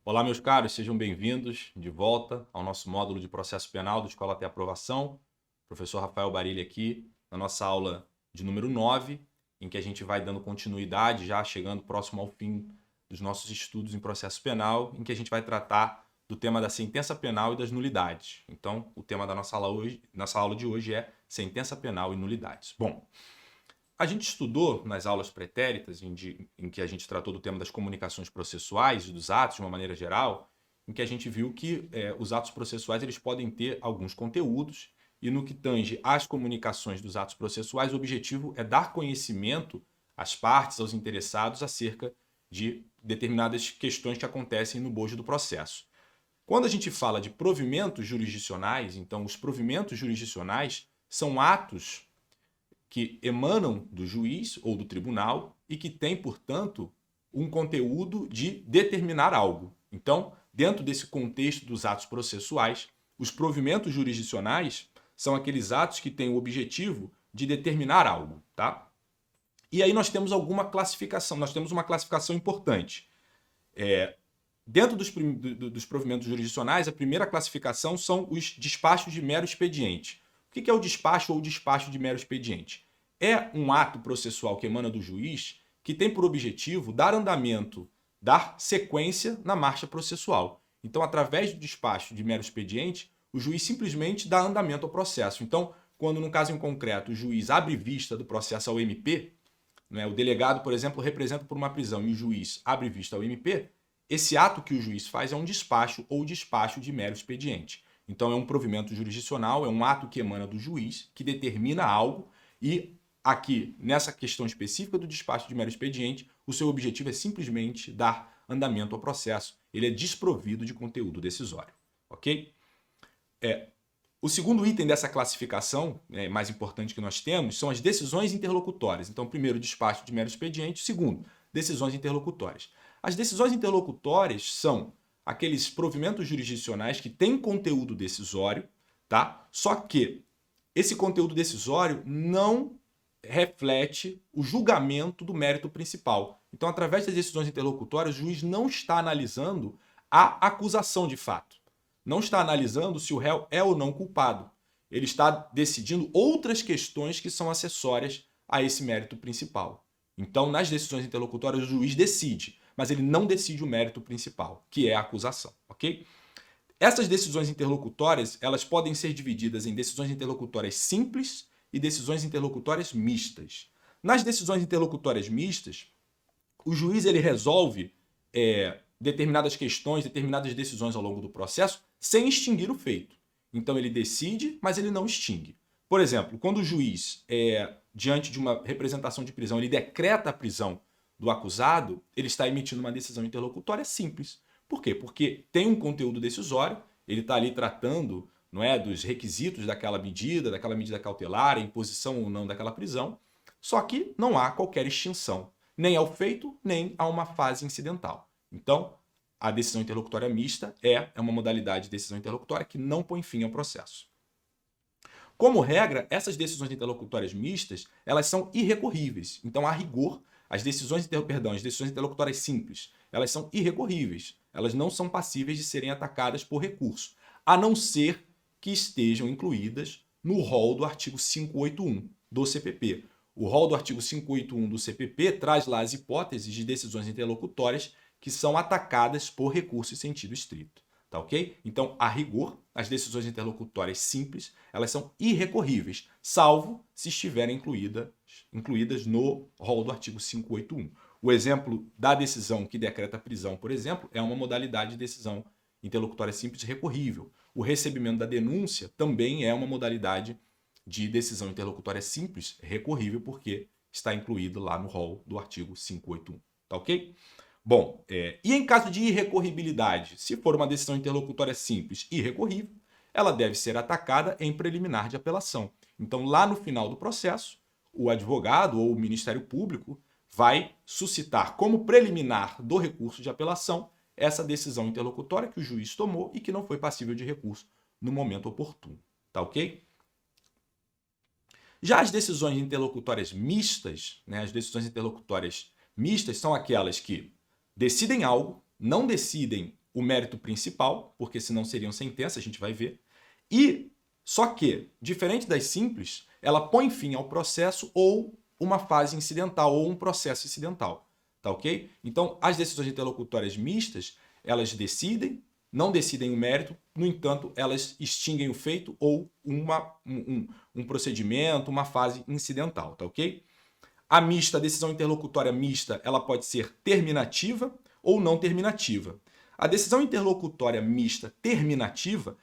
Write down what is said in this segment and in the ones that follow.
Olá, meus caros, sejam bem-vindos de volta ao nosso módulo de processo penal do Escola até Aprovação. Professor Rafael Barilli aqui, na nossa aula de número 9, em que a gente vai dando continuidade, já chegando próximo ao fim dos nossos estudos em processo penal, em que a gente vai tratar do tema da sentença penal e das nulidades. Então, o tema da nossa aula de hoje é sentença penal e nulidades. Bom, a gente estudou nas aulas pretéritas, em que a gente tratou do tema das comunicações processuais e dos atos de uma maneira geral, em que a gente viu que os atos processuais eles podem ter alguns conteúdos e no que tange às comunicações dos atos processuais, o objetivo é dar conhecimento às partes, aos interessados, acerca de determinadas questões que acontecem no bojo do processo. Quando a gente fala de provimentos jurisdicionais, então os provimentos jurisdicionais são atos que emanam do juiz ou do tribunal e que têm, portanto, um conteúdo de determinar algo. Então, dentro desse contexto dos atos processuais, os provimentos jurisdicionais são aqueles atos que têm o objetivo de determinar algo, tá? E aí nós temos alguma classificação, nós temos uma classificação importante. Dentro dos provimentos jurisdicionais, a primeira classificação são os despachos de mero expediente. O que é o despacho ou despacho de mero expediente? É um ato processual que emana do juiz que tem por objetivo dar andamento, dar sequência na marcha processual. Então, através do despacho de mero expediente, o juiz simplesmente dá andamento ao processo. Então, quando no caso em concreto o juiz abre vista do processo ao MP, né, o delegado, por exemplo, representa por uma prisão e o juiz abre vista ao MP, esse ato que o juiz faz é um despacho ou despacho de mero expediente. Então, é um provimento jurisdicional, é um ato que emana do juiz, que determina algo e aqui, nessa questão específica do despacho de mero expediente, o seu objetivo é simplesmente dar andamento ao processo. Ele é desprovido de conteúdo decisório, ok? O segundo item dessa classificação, mais importante que nós temos, são as decisões interlocutórias. Então, primeiro, despacho de mero expediente. Segundo, decisões interlocutórias. As decisões interlocutórias são aqueles provimentos jurisdicionais que têm conteúdo decisório, tá? Só que esse conteúdo decisório não reflete o julgamento do mérito principal. Então, através das decisões interlocutórias, o juiz não está analisando a acusação de fato. Não está analisando se o réu é ou não culpado. Ele está decidindo outras questões que são acessórias a esse mérito principal. Então, nas decisões interlocutórias, o juiz decide, mas ele não decide o mérito principal, que é a acusação, ok? Essas decisões interlocutórias, elas podem ser divididas em decisões interlocutórias simples e decisões interlocutórias mistas. Nas decisões interlocutórias mistas, o juiz ele resolve determinadas questões, determinadas decisões ao longo do processo sem extinguir o feito. Então ele decide, mas ele não extingue. Por exemplo, quando o juiz, diante de uma representação de prisão, ele decreta a prisão do acusado, ele está emitindo uma decisão interlocutória simples. Por quê? Porque tem um conteúdo decisório, ele está ali tratando, não é, dos requisitos daquela medida cautelar, a imposição ou não daquela prisão, só que não há qualquer extinção, nem ao feito, nem a uma fase incidental. Então, a decisão interlocutória mista é uma modalidade de decisão interlocutória que não põe fim ao processo. Como regra, essas decisões interlocutórias mistas, elas são irrecorríveis. Então, a rigor, as decisões interlocutórias simples, elas são irrecorríveis. Elas não são passíveis de serem atacadas por recurso, a não ser que estejam incluídas no rol do artigo 581 do CPP. O rol do artigo 581 do CPP traz lá as hipóteses de decisões interlocutórias que são atacadas por recurso em sentido estrito. Tá ok? Então, a rigor, as decisões interlocutórias simples, elas são irrecorríveis, salvo se estiverem incluídas no rol do artigo 581. O exemplo da decisão que decreta a prisão, por exemplo, é uma modalidade de decisão interlocutória simples recorrível. O recebimento da denúncia também é uma modalidade de decisão interlocutória simples recorrível, porque está incluído lá no rol do artigo 581. Tá ok? Bom, e em caso de irrecorribilidade, se for uma decisão interlocutória simples irrecorrível, ela deve ser atacada em preliminar de apelação. Então, lá no final do processo, o advogado ou o Ministério Público vai suscitar como preliminar do recurso de apelação essa decisão interlocutória que o juiz tomou e que não foi passível de recurso no momento oportuno. Tá ok? Já as decisões interlocutórias mistas, né, as decisões interlocutórias mistas são aquelas que decidem algo, não decidem o mérito principal, porque senão seriam sentenças, a gente vai ver. E só que, diferente das simples, ela põe fim ao processo ou uma fase incidental ou um processo incidental, tá ok? Então, as decisões interlocutórias mistas, elas decidem, não decidem o mérito, no entanto, elas extinguem o feito ou um procedimento, uma fase incidental, tá ok? A decisão interlocutória mista, ela pode ser terminativa ou não terminativa. A decisão interlocutória mista terminativa,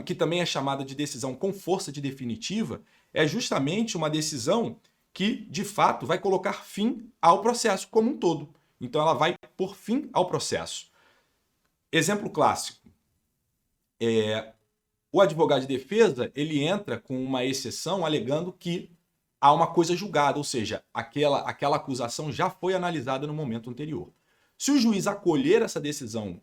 que também é chamada de decisão com força de definitiva, é justamente uma decisão que, de fato, vai colocar fim ao processo como um todo. Então, ela vai pôr fim ao processo. Exemplo clássico. O advogado de defesa, ele entra com uma exceção alegando que há uma coisa julgada, ou seja, aquela acusação já foi analisada no momento anterior. Se o juiz acolher essa decisão,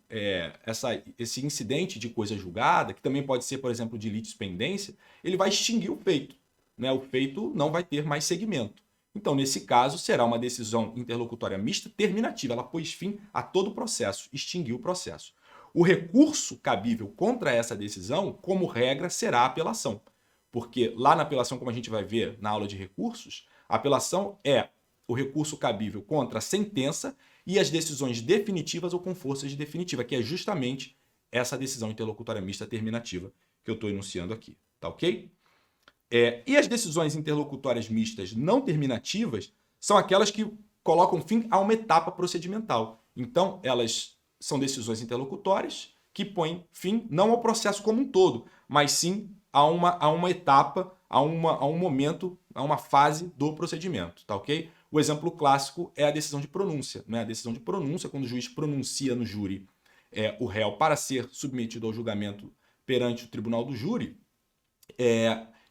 esse incidente de coisa julgada, que também pode ser, por exemplo, de litispendência, ele vai extinguir o feito. Né? O feito não vai ter mais seguimento. Então, nesse caso, será uma decisão interlocutória mista terminativa. Ela pôs fim a todo o processo, extinguiu o processo. O recurso cabível contra essa decisão, como regra, será a apelação. Porque lá na apelação, como a gente vai ver na aula de recursos, a apelação é o recurso cabível contra a sentença e as decisões definitivas ou com força de definitiva, que é justamente essa decisão interlocutória mista terminativa que eu estou enunciando aqui. Tá ok? E as decisões interlocutórias mistas não terminativas são aquelas que colocam fim a uma etapa procedimental. Então, elas são decisões interlocutórias que põem fim não ao processo como um todo, mas sim a uma etapa, a um momento, a uma fase do procedimento, tá ok? O exemplo clássico é a decisão de pronúncia. Né? A decisão de pronúncia, quando o juiz pronuncia no júri o réu para ser submetido ao julgamento perante o tribunal do júri,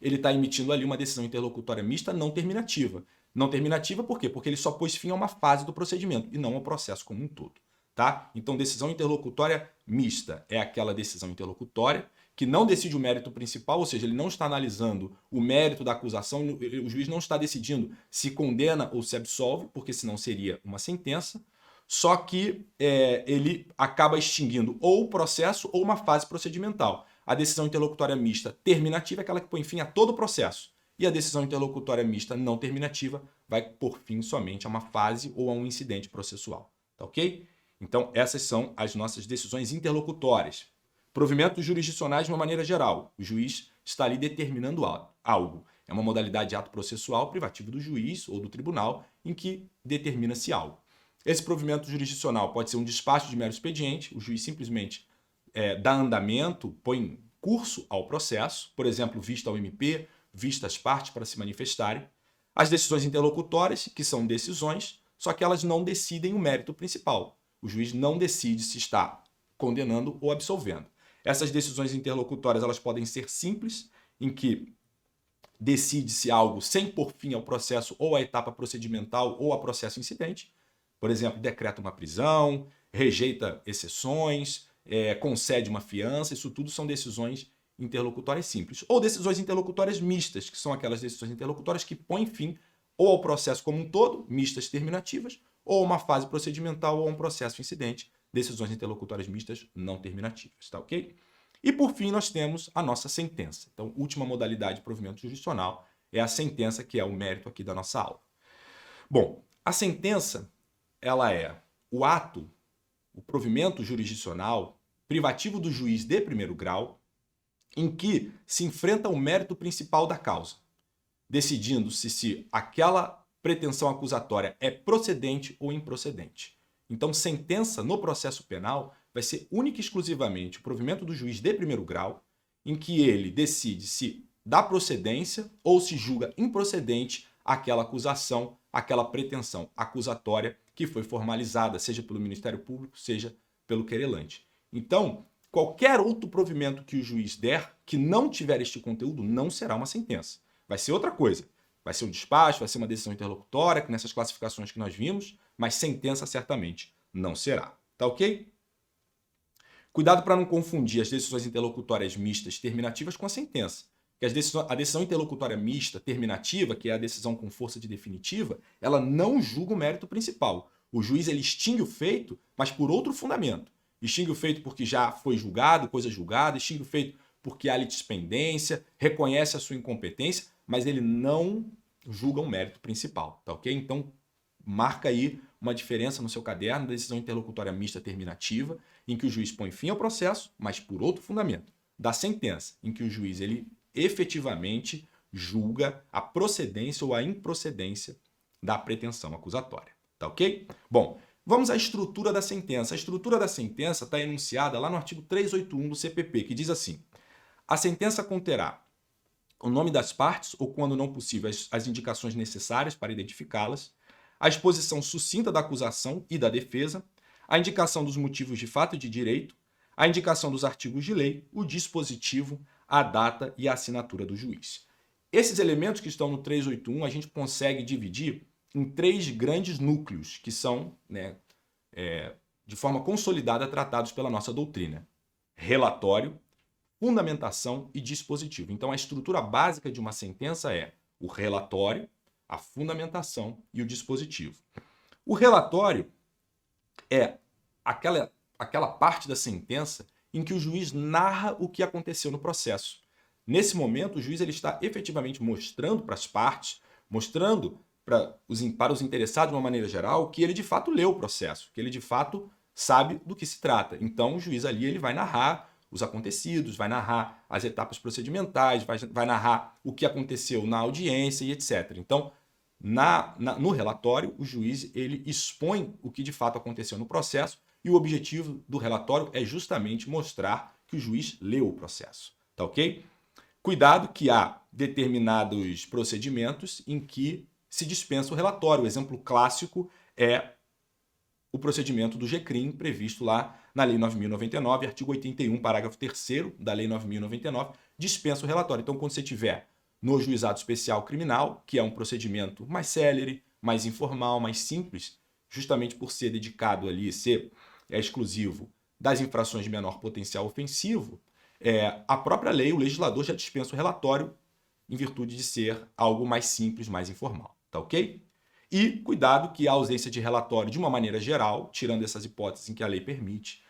ele está emitindo ali uma decisão interlocutória mista não terminativa. Não terminativa por quê? Porque ele só pôs fim a uma fase do procedimento e não ao processo como um todo. Tá? Então, decisão interlocutória mista é aquela decisão interlocutória que não decide o mérito principal, ou seja, ele não está analisando o mérito da acusação, o juiz não está decidindo se condena ou se absolve, porque senão seria uma sentença, só que ele acaba extinguindo ou o processo ou uma fase procedimental. A decisão interlocutória mista terminativa é aquela que põe fim a todo o processo, e a decisão interlocutória mista não terminativa vai pôr fim somente a uma fase ou a um incidente processual. Tá ok? Então, essas são as nossas decisões interlocutórias. Provimentos jurisdicionais de uma maneira geral. O juiz está ali determinando algo. É uma modalidade de ato processual privativo do juiz ou do tribunal em que determina-se algo. Esse provimento jurisdicional pode ser um despacho de mero expediente. O juiz simplesmente dá andamento, põe curso ao processo. Por exemplo, vista ao MP, vista as partes para se manifestarem. As decisões interlocutórias, que são decisões, só que elas não decidem o mérito principal. O juiz não decide se está condenando ou absolvendo. Essas decisões interlocutórias elas podem ser simples, em que decide-se algo sem pôr fim ao processo ou à etapa procedimental ou a processo incidente. Por exemplo, decreta uma prisão, rejeita exceções, concede uma fiança. Isso tudo são decisões interlocutórias simples. Ou decisões interlocutórias mistas, que são aquelas decisões interlocutórias que põem fim ou ao processo como um todo, mistas terminativas, ou uma fase procedimental ou um processo incidente, decisões interlocutórias mistas não terminativas, tá ok? E por fim nós temos a nossa sentença. Então, última modalidade de provimento jurisdicional é a sentença, que é o mérito aqui da nossa aula. Bom, a sentença, ela é o ato, o provimento jurisdicional privativo do juiz de primeiro grau, em que se enfrenta o mérito principal da causa, decidindo-se se aquela pretensão acusatória é procedente ou improcedente. Então, sentença no processo penal vai ser única e exclusivamente o provimento do juiz de primeiro grau, em que ele decide se dá procedência ou se julga improcedente aquela acusação, aquela pretensão acusatória que foi formalizada, seja pelo Ministério Público, seja pelo querelante. Então, qualquer outro provimento que o juiz der que não tiver este conteúdo não será uma sentença. Vai ser outra coisa. Vai ser um despacho, vai ser uma decisão interlocutória, nessas classificações que nós vimos, mas sentença certamente não será. Tá ok? Cuidado para não confundir as decisões interlocutórias mistas terminativas com a sentença. Porque a decisão interlocutória mista terminativa, que é a decisão com força de definitiva, ela não julga o mérito principal. O juiz ele extingue o feito, mas por outro fundamento. extingue o feito porque já foi julgado, coisa julgada, extingue o feito porque há litispendência, reconhece a sua incompetência, mas ele não julga um mérito principal, tá ok? Então, marca aí uma diferença no seu caderno da decisão interlocutória mista terminativa, em que o juiz põe fim ao processo, mas por outro fundamento, da sentença, em que o juiz ele efetivamente julga a procedência ou a improcedência da pretensão acusatória, tá ok? Bom, vamos à estrutura da sentença. A estrutura da sentença está enunciada lá no artigo 381 do CPP, que diz assim: a sentença conterá o nome das partes, ou, quando não possível, as indicações necessárias para identificá-las, a exposição sucinta da acusação e da defesa, a indicação dos motivos de fato e de direito, a indicação dos artigos de lei, o dispositivo, a data e a assinatura do juiz. Esses elementos que estão no 381 a gente consegue dividir em 3 grandes núcleos que são, de forma consolidada, tratados pela nossa doutrina: relatório, fundamentação e dispositivo. Então, a estrutura básica de uma sentença é o relatório, a fundamentação e o dispositivo. O relatório é aquela parte da sentença em que o juiz narra o que aconteceu no processo. Nesse momento, o juiz ele está efetivamente mostrando para as partes, mostrando para os interessados de uma maneira geral, que ele de fato leu o processo, que ele de fato sabe do que se trata. Então, o juiz ali ele vai narrar os acontecidos, vai narrar as etapas procedimentais, vai narrar o que aconteceu na audiência e etc. Então, no relatório, o juiz ele expõe o que de fato aconteceu no processo e o objetivo do relatório é justamente mostrar que o juiz leu o processo. Tá ok? Cuidado que há determinados procedimentos em que se dispensa o relatório. O exemplo clássico é o procedimento do GCRIM, previsto lá na Lei 9.099, artigo 81, parágrafo 3º da Lei 9.099, dispensa o relatório. Então, quando você tiver no juizado especial criminal, que é um procedimento mais célere, mais informal, mais simples, justamente por ser dedicado ali, ser exclusivo das infrações de menor potencial ofensivo, a própria lei, o legislador já dispensa o relatório em virtude de ser algo mais simples, mais informal. Tá ok? E cuidado que a ausência de relatório, de uma maneira geral, tirando essas hipóteses em que a lei permite,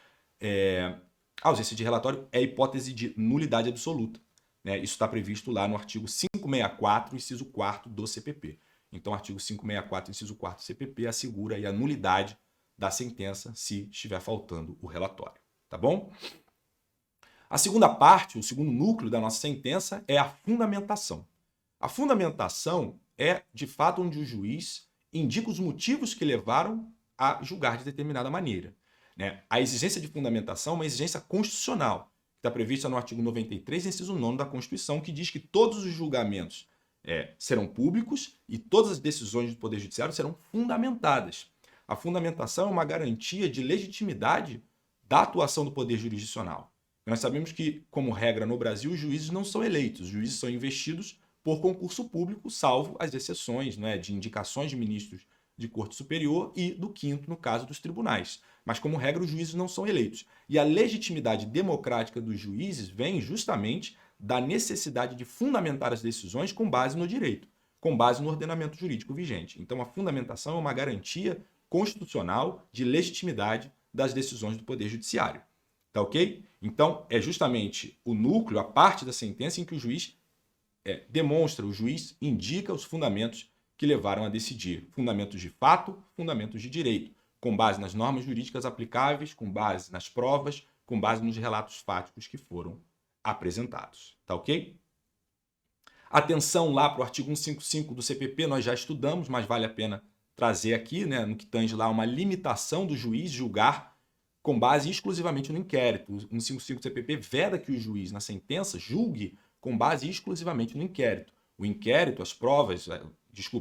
a ausência de relatório é hipótese de nulidade absoluta. Isso está previsto lá no artigo 564, inciso 4º do CPP. Então, o artigo 564, inciso 4º do CPP assegura aí a nulidade da sentença se estiver faltando o relatório. Tá bom? A segunda parte, o segundo núcleo da nossa sentença é a fundamentação. A fundamentação é, de fato, onde o juiz indica os motivos que levaram a julgar de determinada maneira. A exigência de fundamentação é uma exigência constitucional, que está prevista no artigo 93, inciso 9º da Constituição, que diz que todos os julgamentos serão públicos e todas as decisões do Poder Judiciário serão fundamentadas. A fundamentação é uma garantia de legitimidade da atuação do Poder Jurisdicional. Nós sabemos que, como regra no Brasil, os juízes não são eleitos, os juízes são investidos por concurso público, salvo as exceções de indicações de ministros de Corte Superior e do 5º, no caso dos tribunais. Mas, como regra, os juízes não são eleitos. E a legitimidade democrática dos juízes vem justamente da necessidade de fundamentar as decisões com base no direito, com base no ordenamento jurídico vigente. Então, a fundamentação é uma garantia constitucional de legitimidade das decisões do Poder Judiciário. Tá ok? Então, é justamente o núcleo, a parte da sentença em que o juiz demonstra, o juiz indica os fundamentos que levaram a decidir. Fundamentos de fato, fundamentos de direito, com base nas normas jurídicas aplicáveis, com base nas provas, com base nos relatos fáticos que foram apresentados. Tá ok? Atenção lá para o artigo 155 do CPP, nós já estudamos, mas vale a pena trazer aqui, no que tange lá uma limitação do juiz julgar com base exclusivamente no inquérito. O 155 do CPP veda que o juiz, na sentença, julgue com base exclusivamente no inquérito. O inquérito, as provas,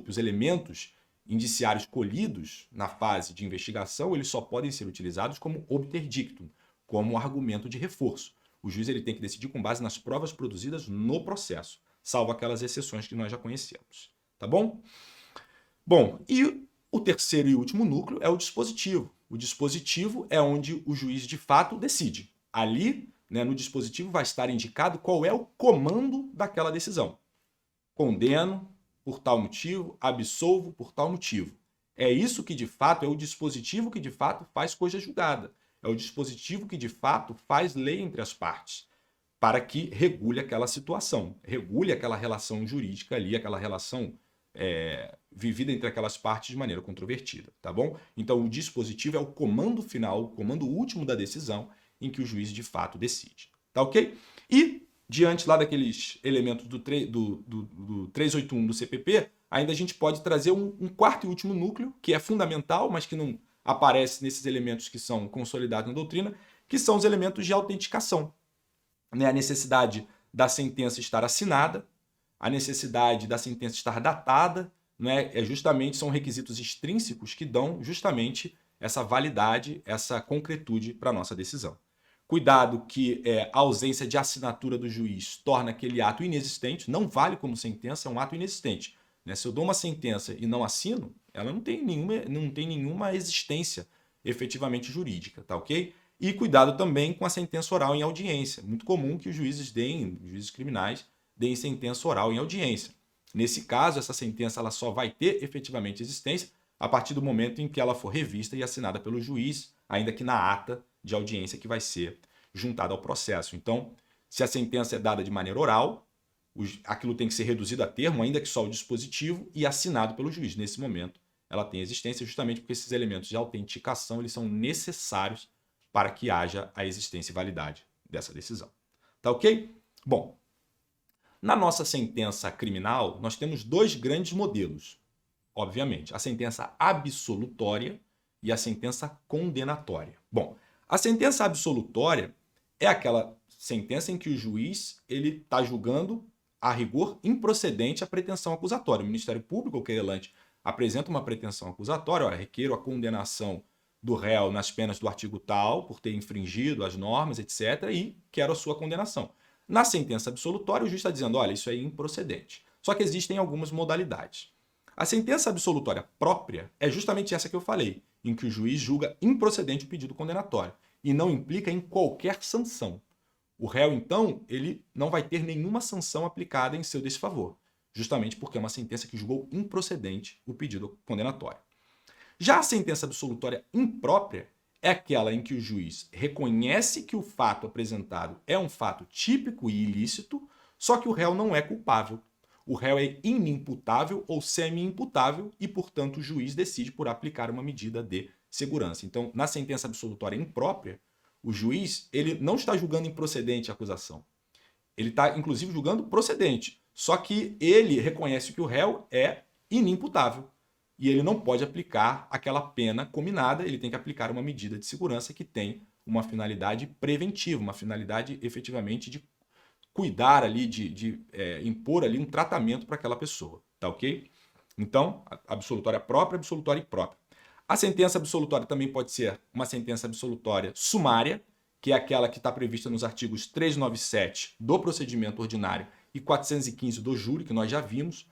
os elementos indiciários colhidos na fase de investigação, eles só podem ser utilizados como obter dictum, como argumento de reforço. O juiz ele tem que decidir com base nas provas produzidas no processo, salvo aquelas exceções que nós já conhecemos. Tá bom? Bom, e o terceiro e último núcleo é o dispositivo. O dispositivo é onde o juiz de fato decide. Ali, no dispositivo vai estar indicado qual é o comando daquela decisão. Condeno por tal motivo, absolvo por tal motivo. É isso que de fato é o dispositivo que de fato faz coisa julgada. É o dispositivo que, de fato, faz lei entre as partes, para que regule aquela situação, regule aquela relação jurídica ali, aquela relação vivida entre aquelas partes de maneira controvertida, tá bom? Então, o dispositivo é o comando final, o comando último da decisão em que o juiz, de fato, decide, tá ok? E, diante lá daqueles elementos do 381 do CPP, ainda a gente pode trazer um quarto e último núcleo, que é fundamental, mas que não aparece nesses elementos que são consolidados na doutrina, que são os elementos de autenticação. Né? A necessidade da sentença estar assinada, a necessidade da sentença estar datada, né? São requisitos extrínsecos que dão justamente essa validade, essa concretude para a nossa decisão. Cuidado que a ausência de assinatura do juiz torna aquele ato inexistente, não vale como sentença, é um ato inexistente. Né? Se eu dou uma sentença e não assino, ela não tem nenhuma existência efetivamente jurídica, tá ok? E cuidado também com a sentença oral em audiência. Muito comum que os juízes criminais deem sentença oral em audiência. Nesse caso, essa sentença ela só vai ter efetivamente existência a partir do momento em que ela for revista e assinada pelo juiz, ainda que na ata de audiência que vai ser juntada ao processo. Então, se a sentença é dada de maneira oral, aquilo tem que ser reduzido a termo, ainda que só o dispositivo, e assinado pelo juiz. Nesse momento, ela tem existência justamente porque esses elementos de autenticação eles são necessários para que haja a existência e validade dessa decisão. Tá ok? Bom, na nossa sentença criminal, nós temos dois grandes modelos, obviamente. A sentença absolutória e a sentença condenatória. Bom, a sentença absolutória é aquela sentença em que o juiz está julgando, a rigor, improcedente a pretensão acusatória. O Ministério Público, o querelante, apresenta uma pretensão acusatória, requeiro a condenação do réu nas penas do artigo tal, por ter infringido as normas, etc., e quero a sua condenação. Na sentença absolutória, o juiz está dizendo, olha, isso é improcedente. Só que existem algumas modalidades. A sentença absolutória própria é justamente essa que eu falei, em que o juiz julga improcedente o pedido condenatório e não implica em qualquer sanção. O réu, então, ele não vai ter nenhuma sanção aplicada em seu desfavor, justamente porque é uma sentença que julgou improcedente o pedido condenatório. Já a sentença absolutória imprópria é aquela em que o juiz reconhece que o fato apresentado é um fato típico e ilícito, só que o réu não é culpável. O réu é inimputável ou semi-imputável e, portanto, o juiz decide por aplicar uma medida de segurança. Então, na sentença absolutória imprópria, o juiz ele não está julgando improcedente a acusação. Ele está, inclusive, julgando procedente. Só que ele reconhece que o réu é inimputável. E ele não pode aplicar aquela pena combinada, ele tem que aplicar uma medida de segurança que tem uma finalidade preventiva, uma finalidade efetivamente de cuidar ali, de impor ali um tratamento para aquela pessoa, tá ok? Então, absolutória própria, absolutória imprópria. A sentença absolutória também pode ser uma sentença absolutória sumária, que é aquela que está prevista nos artigos 397 do procedimento ordinário e 415 do júri, que nós já vimos.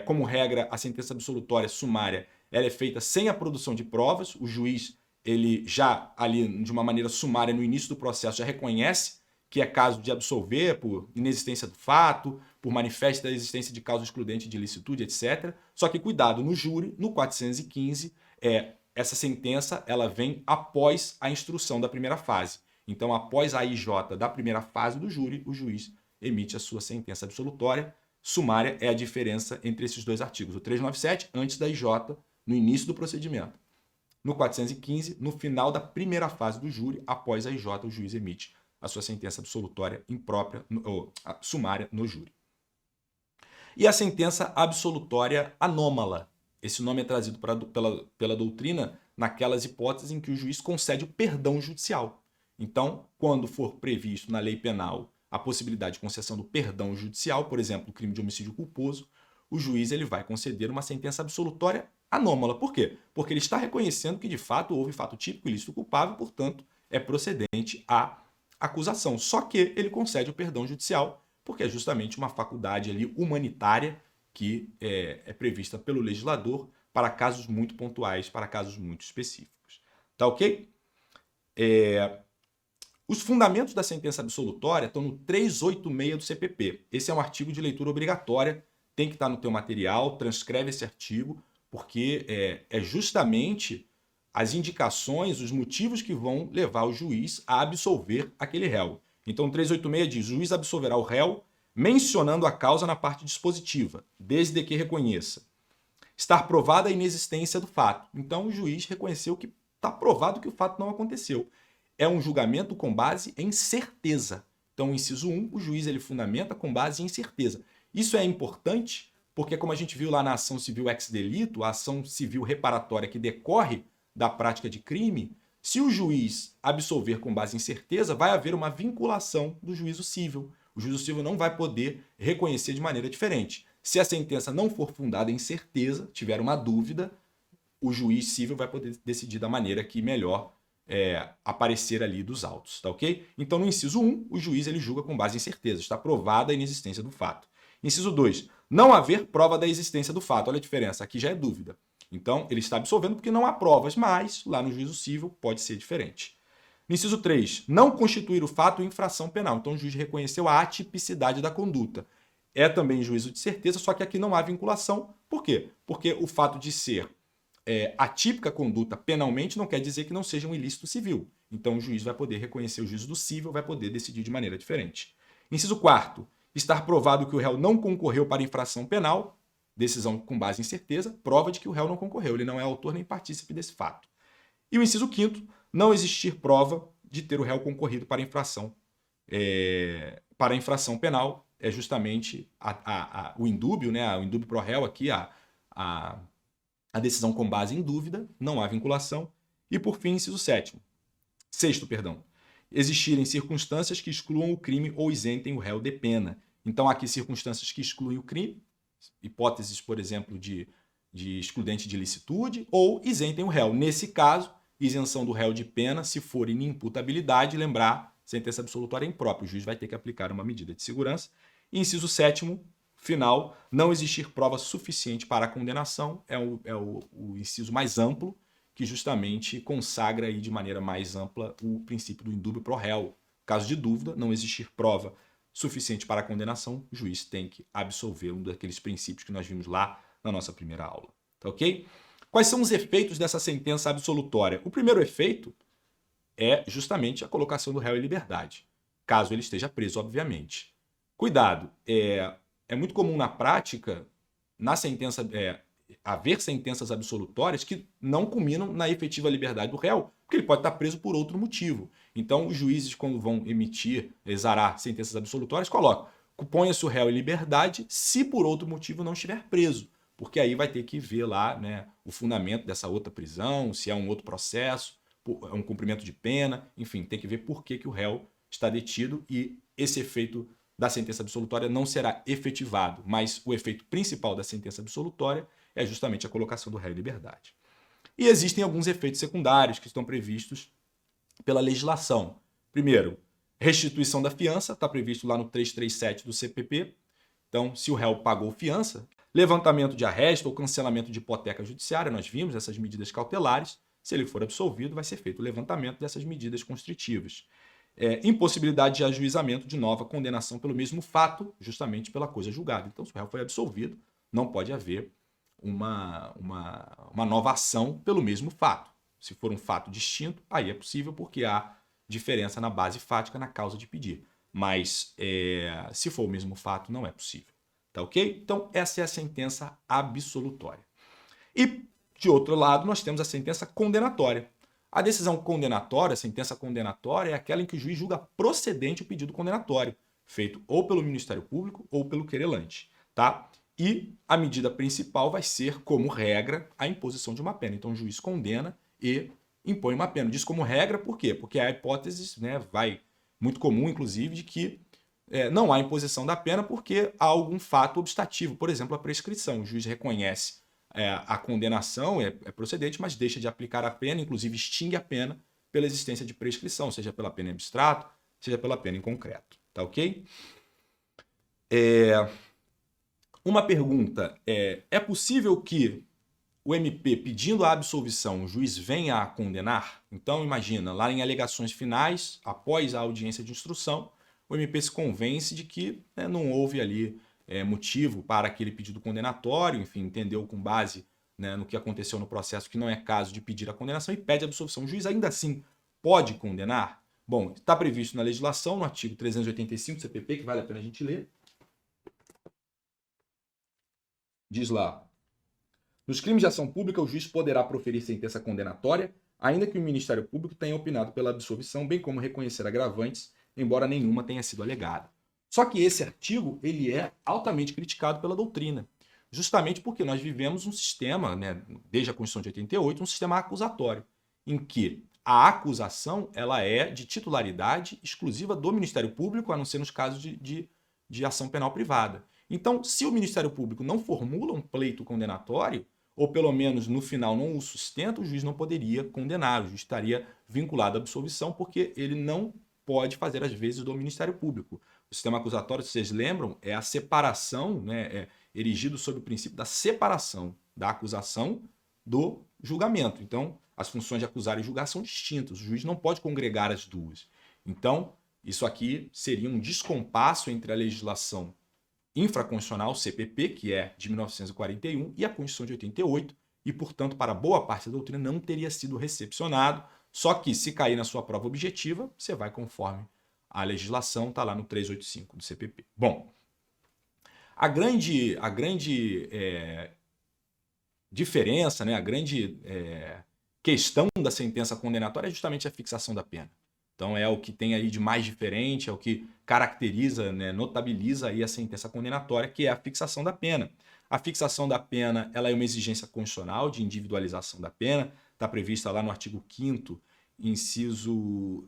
Como regra, a sentença absolutória sumária ela é feita sem a produção de provas. O juiz, ele já ali, de uma maneira sumária, no início do processo, já reconhece que é caso de absolver por inexistência do fato, por manifesto da existência de causa excludente de ilicitude, etc. Só que cuidado, no júri, no 415, essa sentença ela vem após a instrução da primeira fase. Então, após a IJ da primeira fase do júri, o juiz emite a sua sentença absolutória. Sumária é a diferença entre esses dois artigos. O 397, antes da IJ, no início do procedimento. No 415, no final da primeira fase do júri, após a IJ, o juiz emite a sua sentença absolutória imprópria, ou sumária, no júri. E a sentença absolutória anômala. Esse nome é trazido pela doutrina naquelas hipóteses em que o juiz concede o perdão judicial. Então, quando for previsto na lei penal a possibilidade de concessão do perdão judicial, por exemplo, o crime de homicídio culposo, o juiz ele vai conceder uma sentença absolutória anômala. Por quê? Porque ele está reconhecendo que, de fato, houve fato típico, ilícito, culpável, portanto, é procedente a acusação. Só que ele concede o perdão judicial, porque é justamente uma faculdade ali humanitária que é prevista pelo legislador para casos muito pontuais, para casos muito específicos. Tá ok? Os fundamentos da sentença absolutória estão no 386 do CPP. Esse é um artigo de leitura obrigatória, tem que estar no teu material, transcreve esse artigo, porque é justamente as indicações, os motivos que vão levar o juiz a absolver aquele réu. Então, 386 diz: o juiz absolverá o réu mencionando a causa na parte dispositiva, desde que reconheça estar provada a inexistência do fato. Então, o juiz reconheceu que está provado que o fato não aconteceu. É um julgamento com base em certeza. Então, o inciso 1, o juiz ele fundamenta com base em certeza. Isso é importante porque, como a gente viu lá na ação civil ex delito, a ação civil reparatória que decorre da prática de crime, se o juiz absolver com base em certeza, vai haver uma vinculação do juízo civil. O juízo civil não vai poder reconhecer de maneira diferente. Se a sentença não for fundada em certeza, tiver uma dúvida, o juiz civil vai poder decidir da maneira que melhor aparecer ali dos autos, tá ok? Então, no inciso 1, o juiz ele julga com base em certeza, está provada a inexistência do fato. Inciso 2, não haver prova da existência do fato. Olha a diferença, aqui já é dúvida. Então, ele está absolvendo porque não há provas, mas lá no juízo civil pode ser diferente. No inciso 3, não constituir o fato infração penal. Então, o juiz reconheceu a atipicidade da conduta. É também juízo de certeza, só que aqui não há vinculação. Por quê? Porque o fato de ser atípica conduta penalmente não quer dizer que não seja um ilícito civil. Então, o juiz vai poder reconhecer o juízo do civil, vai poder decidir de maneira diferente. Inciso 4, estar provado que o réu não concorreu para infração penal, decisão com base em certeza, prova de que o réu não concorreu, ele não é autor nem partícipe desse fato. E o inciso 5º, não existir prova de ter o réu concorrido para infração penal, é justamente o indúbio, né? O indúbio pro réu aqui, a decisão com base em dúvida, não há vinculação. E por fim, inciso 6º, existirem circunstâncias que excluam o crime ou isentem o réu de pena. Então, aqui circunstâncias que excluem o crime, hipóteses, por exemplo, de excludente de ilicitude, ou isentem o réu. Nesse caso, isenção do réu de pena, se for inimputabilidade, lembrar, sentença absolutória imprópria. O juiz vai ter que aplicar uma medida de segurança. E inciso 7º, final, não existir prova suficiente para a condenação, é o inciso mais amplo, que justamente consagra aí de maneira mais ampla o princípio do indúbio pro réu. Caso de dúvida, não existir prova suficiente para a condenação, o juiz tem que absolver um daqueles princípios que nós vimos lá na nossa primeira aula. Tá ok? Quais são os efeitos dessa sentença absolutória? O primeiro efeito é justamente a colocação do réu em liberdade, caso ele esteja preso, obviamente. Cuidado, é muito comum na prática, na sentença, haver sentenças absolutórias que não culminam na efetiva liberdade do réu, porque ele pode estar preso por outro motivo. Então, os juízes, quando vão exarar sentenças absolutórias, colocam: ponha-se o réu em liberdade se por outro motivo não estiver preso, porque aí vai ter que ver lá, né, o fundamento dessa outra prisão, se é um outro processo, é um cumprimento de pena, enfim, tem que ver por que o réu está detido e esse efeito da sentença absolutória não será efetivado, mas o efeito principal da sentença absolutória é justamente a colocação do réu em liberdade. E existem alguns efeitos secundários que estão previstos pela legislação. Primeiro, restituição da fiança, está previsto lá no 337 do CPP. Então, se o réu pagou fiança, levantamento de arresto ou cancelamento de hipoteca judiciária, nós vimos essas medidas cautelares. Se ele for absolvido, vai ser feito o levantamento dessas medidas constritivas. Impossibilidade de ajuizamento de nova condenação pelo mesmo fato, justamente pela coisa julgada. Então, se o réu foi absolvido, não pode haver uma nova ação pelo mesmo fato. Se for um fato distinto, aí é possível porque há diferença na base fática na causa de pedir. Mas se for o mesmo fato, não é possível. Tá ok? Então, essa é a sentença absolutória. E, de outro lado, nós temos a sentença condenatória. A decisão condenatória, a sentença condenatória, é aquela em que o juiz julga procedente o pedido condenatório, feito ou pelo Ministério Público ou pelo querelante. Tá? E a medida principal vai ser, como regra, a imposição de uma pena. Então, o juiz condena e impõe uma pena. Diz como regra, por quê? Porque a hipótese, né, muito comum, inclusive, de que não há imposição da pena porque há algum fato obstativo, por exemplo, a prescrição. O juiz reconhece a condenação, é procedente, mas deixa de aplicar a pena, inclusive extingue a pena pela existência de prescrição, seja pela pena em abstrato, seja pela pena em concreto. Tá ok? Uma pergunta, é possível que o MP, pedindo a absolvição, o juiz venha a condenar? Então, imagina, lá em alegações finais, após a audiência de instrução, o MP se convence de que não houve ali motivo para aquele pedido condenatório, enfim, entendeu com base né, no que aconteceu no processo, que não é caso de pedir a condenação, e pede a absolvição. O juiz ainda assim pode condenar? Bom, está previsto na legislação, no artigo 385 do CPP, que vale a pena a gente ler. Diz lá: nos crimes de ação pública, o juiz poderá proferir sentença condenatória, ainda que o Ministério Público tenha opinado pela absolvição, bem como reconhecer agravantes, embora nenhuma tenha sido alegada. Só que esse artigo ele é altamente criticado pela doutrina, justamente porque nós vivemos um sistema, né, desde a Constituição de 88, um sistema acusatório, em que a acusação ela é de titularidade exclusiva do Ministério Público, a não ser nos casos de ação penal privada. Então, se o Ministério Público não formula um pleito condenatório, ou pelo menos no final não o sustenta, o juiz não poderia condenar, o juiz estaria vinculado à absolvição, porque ele não pode fazer as vezes do Ministério Público. O sistema acusatório, se vocês lembram, é a separação, né, é erigido sobre o princípio da separação da acusação do julgamento. Então, as funções de acusar e julgar são distintas, o juiz não pode congregar as duas. Então, isso aqui seria um descompasso entre a legislação infraconstitucional, CPP, que é de 1941, e a Constituição de 88, e, portanto, para boa parte da doutrina não teria sido recepcionado, só que se cair na sua prova objetiva, você vai conforme a legislação, está lá no 385 do CPP. Bom, a grande diferença, né, a grande questão da sentença condenatória é justamente a fixação da pena. Então é o que tem aí de mais diferente, é o que caracteriza, né, notabiliza aí a sentença condenatória, que é a fixação da pena. A fixação da pena ela é uma exigência constitucional de individualização da pena, está prevista lá no artigo 5º, inciso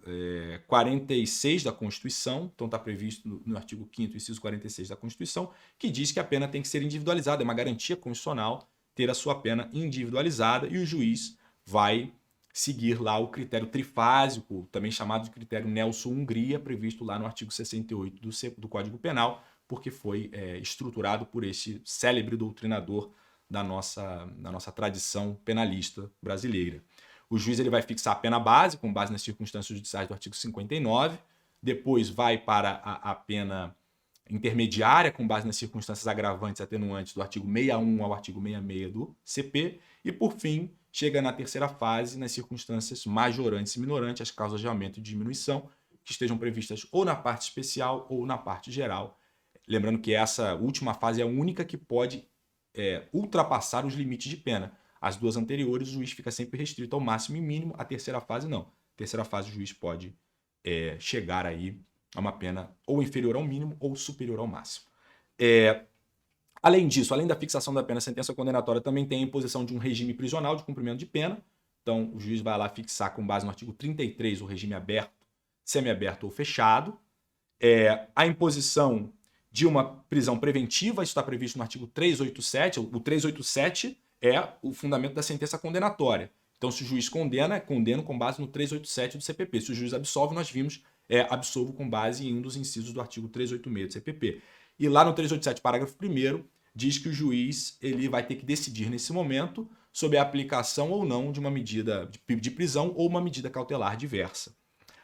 46 da Constituição, então está previsto no artigo 5º, inciso 46 da Constituição, que diz que a pena tem que ser individualizada, é uma garantia constitucional ter a sua pena individualizada, e o juiz vai seguir lá o critério trifásico, também chamado de critério Nelson-Hungria, previsto lá no artigo 68 do Código Penal, porque foi estruturado por esse célebre doutrinador da nossa tradição penalista brasileira. O juiz ele vai fixar a pena base, com base nas circunstâncias judiciais do artigo 59, depois vai para a pena intermediária, com base nas circunstâncias agravantes e atenuantes do artigo 61 ao artigo 66 do CP, e por fim chega na terceira fase, nas circunstâncias majorantes e minorantes, as causas de aumento e diminuição, que estejam previstas ou na parte especial ou na parte geral. Lembrando que essa última fase é a única que pode ultrapassar os limites de pena. As duas anteriores, o juiz fica sempre restrito ao máximo e mínimo, a terceira fase não. A terceira fase, o juiz pode chegar aí a uma pena ou inferior ao mínimo ou superior ao máximo. Além disso, além da fixação da pena, a sentença condenatória também tem a imposição de um regime prisional de cumprimento de pena. Então, o juiz vai lá fixar com base no artigo 33 o regime aberto, semiaberto ou fechado. A imposição de uma prisão preventiva, isso está previsto no artigo 387. O 387 é o fundamento da sentença condenatória. Então, se o juiz condena, condena com base no 387 do CPP. Se o juiz absolve, nós vimos, absolvo com base em um dos incisos do artigo 386 do CPP. E lá no 387, parágrafo 1º, diz que o juiz ele vai ter que decidir nesse momento sobre a aplicação ou não de uma medida de prisão ou uma medida cautelar diversa.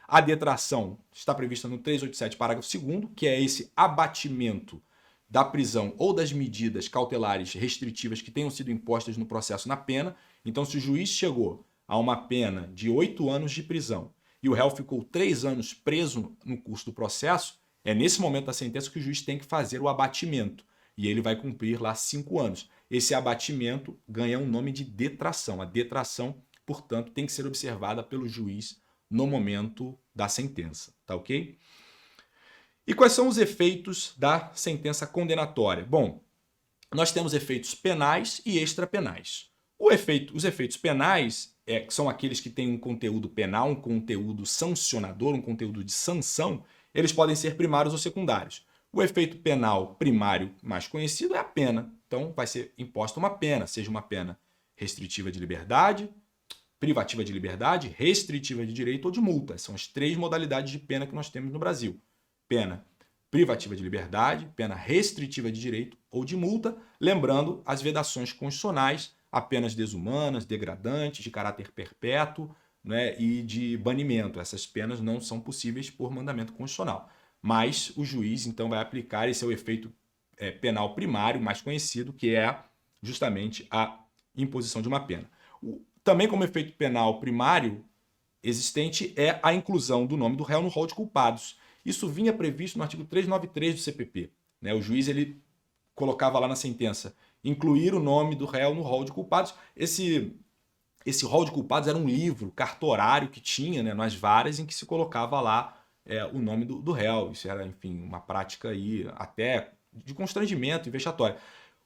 A detração está prevista no 387, parágrafo 2º, que é esse abatimento da prisão ou das medidas cautelares restritivas que tenham sido impostas no processo na pena. Então, se o juiz chegou a uma pena de 8 anos de prisão e o réu ficou 3 anos preso no curso do processo, é nesse momento da sentença que o juiz tem que fazer o abatimento. E ele vai cumprir lá 5 anos. Esse abatimento ganha um nome de detração. A detração, portanto, tem que ser observada pelo juiz no momento da sentença. Tá ok? E quais são os efeitos da sentença condenatória? Bom, nós temos efeitos penais e extrapenais. Os efeitos penais são aqueles que têm um conteúdo penal, um conteúdo sancionador, um conteúdo de sanção. Eles podem ser primários ou secundários. O efeito penal primário mais conhecido é a pena. Então, vai ser imposta uma pena, seja uma pena restritiva de liberdade, privativa de liberdade, restritiva de direito ou de multa. São as 3 modalidades de pena que nós temos no Brasil. Pena privativa de liberdade, pena restritiva de direito ou de multa, lembrando as vedações constitucionais a penas desumanas, degradantes, de caráter perpétuo, né, e de banimento. Essas penas não são possíveis por mandamento constitucional. Mas o juiz, então, vai aplicar esse efeito penal primário, mais conhecido, que é justamente a imposição de uma pena. Também como efeito penal primário existente é a inclusão do nome do réu no rol de culpados. Isso vinha previsto no artigo 393 do CPP. Né? O juiz ele colocava lá na sentença incluir o nome do réu no rol de culpados. Esse rol de culpados era um livro cartorário que tinha, né, nas varas em que se colocava lá o nome do réu. Isso era, enfim, uma prática aí até de constrangimento e vexatória.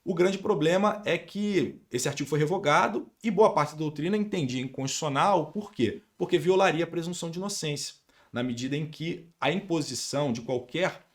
O grande problema é que esse artigo foi revogado e boa parte da doutrina entendia inconstitucional. Por quê? Porque violaria a presunção de inocência, na medida em que a imposição de qualquer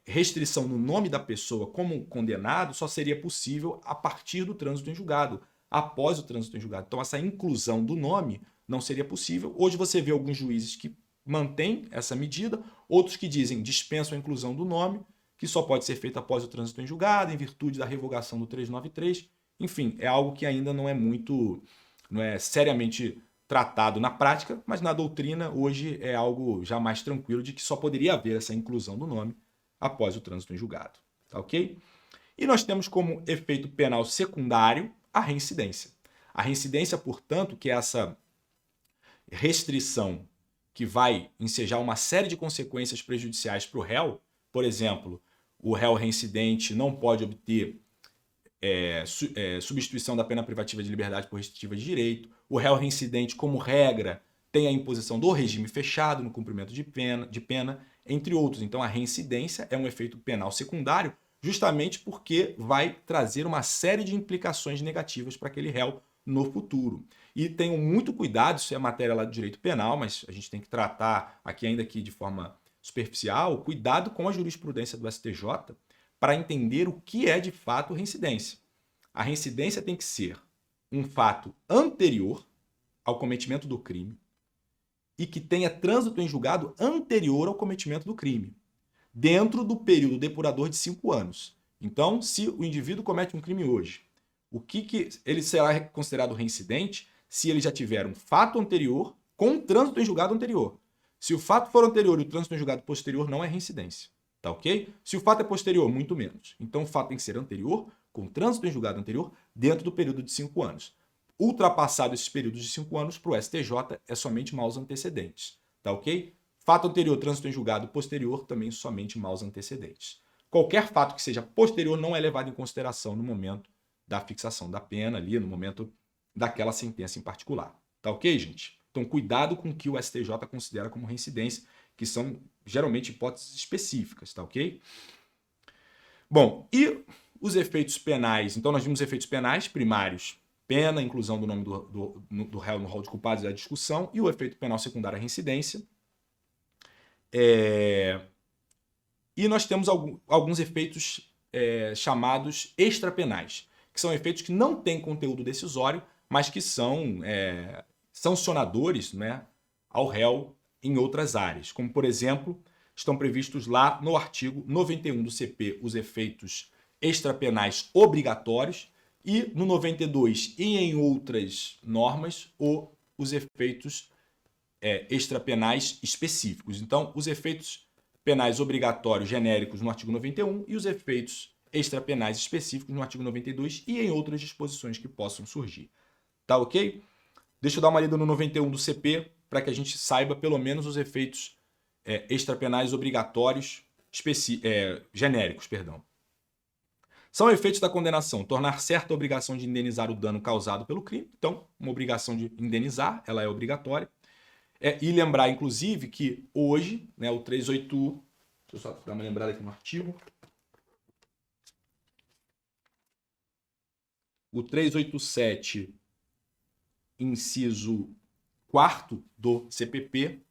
restrição no nome da pessoa como condenado só seria possível a partir do trânsito em julgado, após o trânsito em julgado. Então, essa inclusão do nome não seria possível. Hoje você vê alguns juízes que mantêm essa medida, outros que dizem dispensam a inclusão do nome, que só pode ser feita após o trânsito em julgado, em virtude da revogação do 393. Enfim, é algo que ainda não é seriamente tratado na prática, mas na doutrina hoje é algo já mais tranquilo de que só poderia haver essa inclusão do nome após o trânsito em julgado. Tá ok? E nós temos como efeito penal secundário a reincidência. A reincidência, portanto, que é essa restrição que vai ensejar uma série de consequências prejudiciais para o réu. Por exemplo, o réu reincidente não pode obter substituição da pena privativa de liberdade por restritiva de direito. O réu reincidente, como regra, tem a imposição do regime fechado no cumprimento de pena, entre outros. Então, a reincidência é um efeito penal secundário, justamente porque vai trazer uma série de implicações negativas para aquele réu no futuro. E tenham muito cuidado, isso é matéria lá do direito penal, mas a gente tem que tratar aqui ainda de forma superficial, cuidado com a jurisprudência do STJ para entender o que é de fato reincidência. A reincidência tem que ser um fato anterior ao cometimento do crime e que tenha trânsito em julgado anterior ao cometimento do crime, dentro do período depurador de 5 anos. Então, se o indivíduo comete um crime hoje, ele será considerado reincidente se ele já tiver um fato anterior com trânsito em julgado anterior. Se o fato for anterior e o trânsito em julgado posterior, não é reincidência. Tá ok? Se o fato é posterior, muito menos. Então, o fato tem que ser anterior, com trânsito em julgado anterior, dentro do período de 5 anos. Ultrapassado esses períodos de 5 anos, para o STJ é somente maus antecedentes. Tá ok? Fato anterior, trânsito em julgado posterior, também somente maus antecedentes. Qualquer fato que seja posterior não é levado em consideração no momento da fixação da pena, ali no momento daquela sentença em particular. Tá ok, gente? Então, cuidado com o que o STJ considera como reincidência, que são geralmente hipóteses específicas, tá ok? Bom, e os efeitos penais? Então, nós vimos efeitos penais primários, pena, inclusão do nome do réu no rol de culpados e a discussão, e o efeito penal secundário, a reincidência. E nós temos alguns efeitos chamados extrapenais, que são efeitos que não têm conteúdo decisório, mas que são sancionadores, né, ao réu em outras áreas. Como, por exemplo, estão previstos lá no artigo 91 do CP os efeitos extrapenais obrigatórios e no 92 e em outras normas os efeitos extrapenais específicos. Então, os efeitos penais obrigatórios genéricos no artigo 91 e os efeitos extrapenais específicos no artigo 92 e em outras disposições que possam surgir. Tá ok? Deixa eu dar uma lida no 91 do CP para que a gente saiba pelo menos os efeitos extrapenais obrigatórios genéricos. São efeitos da condenação: tornar certa a obrigação de indenizar o dano causado pelo crime. Então, uma obrigação de indenizar, ela é obrigatória. E lembrar, inclusive, que hoje, né, o 381... Deixa eu só dar uma lembrada aqui no artigo. O 387, inciso 4º do CPP,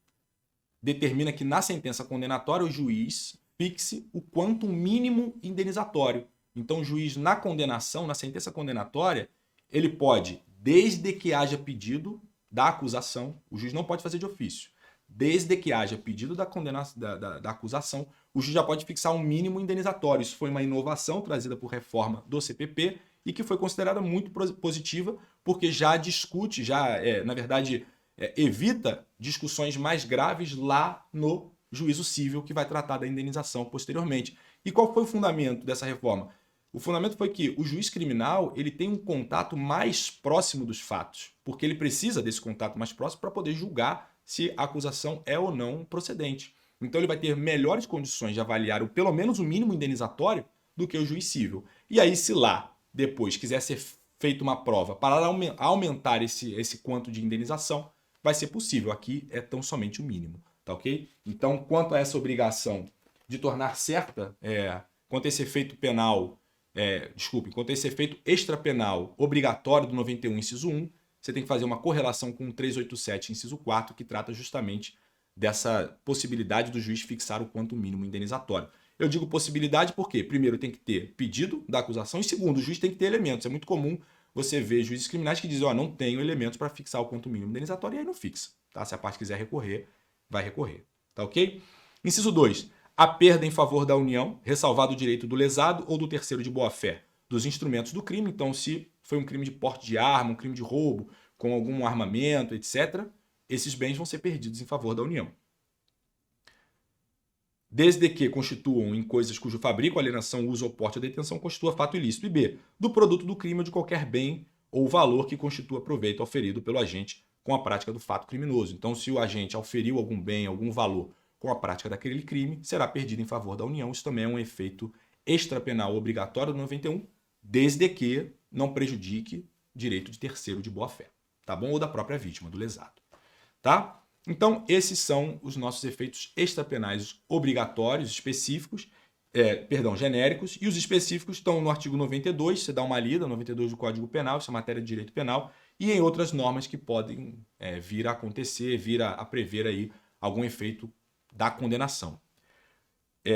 determina que na sentença condenatória o juiz fixe o quantum mínimo indenizatório. Então, o juiz, na condenação, na sentença condenatória, ele pode, desde que haja pedido da acusação, o juiz não pode fazer de ofício. Desde que haja pedido da acusação, o juiz já pode fixar um mínimo indenizatório. Isso foi uma inovação trazida por reforma do CPP e que foi considerada muito positiva, porque já discute, na verdade, evita discussões mais graves lá no juízo civil, que vai tratar da indenização posteriormente. E qual foi o fundamento dessa reforma? O fundamento foi que o juiz criminal ele tem um contato mais próximo dos fatos, porque ele precisa desse contato mais próximo para poder julgar se a acusação é ou não procedente. Então ele vai ter melhores condições de avaliar pelo menos o mínimo indenizatório do que o juiz civil. E aí, se lá depois quiser ser feita uma prova para aumentar esse quanto de indenização, vai ser possível. Aqui é tão somente o mínimo, tá ok? Então, quanto a essa obrigação de tornar certa, quanto a esse efeito penal, quanto a esse efeito extrapenal obrigatório do 91, inciso 1, você tem que fazer uma correlação com o 387, inciso 4, que trata justamente dessa possibilidade do juiz fixar o quanto mínimo indenizatório. Eu digo possibilidade porque, primeiro, tem que ter pedido da acusação e, segundo, o juiz tem que ter elementos. É muito comum você ver juízes criminais que dizem, não tenho elementos para fixar o quanto mínimo indenizatório e aí não fixa. Tá? Se a parte quiser recorrer, vai recorrer. Tá ok? Inciso 2. A perda em favor da União, ressalvado o direito do lesado ou do terceiro de boa-fé dos instrumentos do crime. Então, se foi um crime de porte de arma, um crime de roubo, com algum armamento, etc., esses bens vão ser perdidos em favor da União. Desde que constituam em coisas cujo fabrico, alienação, uso ou porte ou detenção constitua fato ilícito. E B, do produto do crime ou de qualquer bem ou valor que constitua proveito auferido pelo agente com a prática do fato criminoso. Então, se o agente auferiu algum bem, algum valor com a prática daquele crime, será perdido em favor da União. Isso também é um efeito extrapenal obrigatório do 91, desde que não prejudique direito de terceiro de boa-fé, tá bom? Ou da própria vítima, do lesado, tá? Então, esses são os nossos efeitos extrapenais obrigatórios, específicos, genéricos, e os específicos estão no artigo 92, você dá uma lida, 92 do Código Penal, isso é matéria de direito penal, e em outras normas que podem vir a acontecer, vir a prever aí algum efeito da condenação.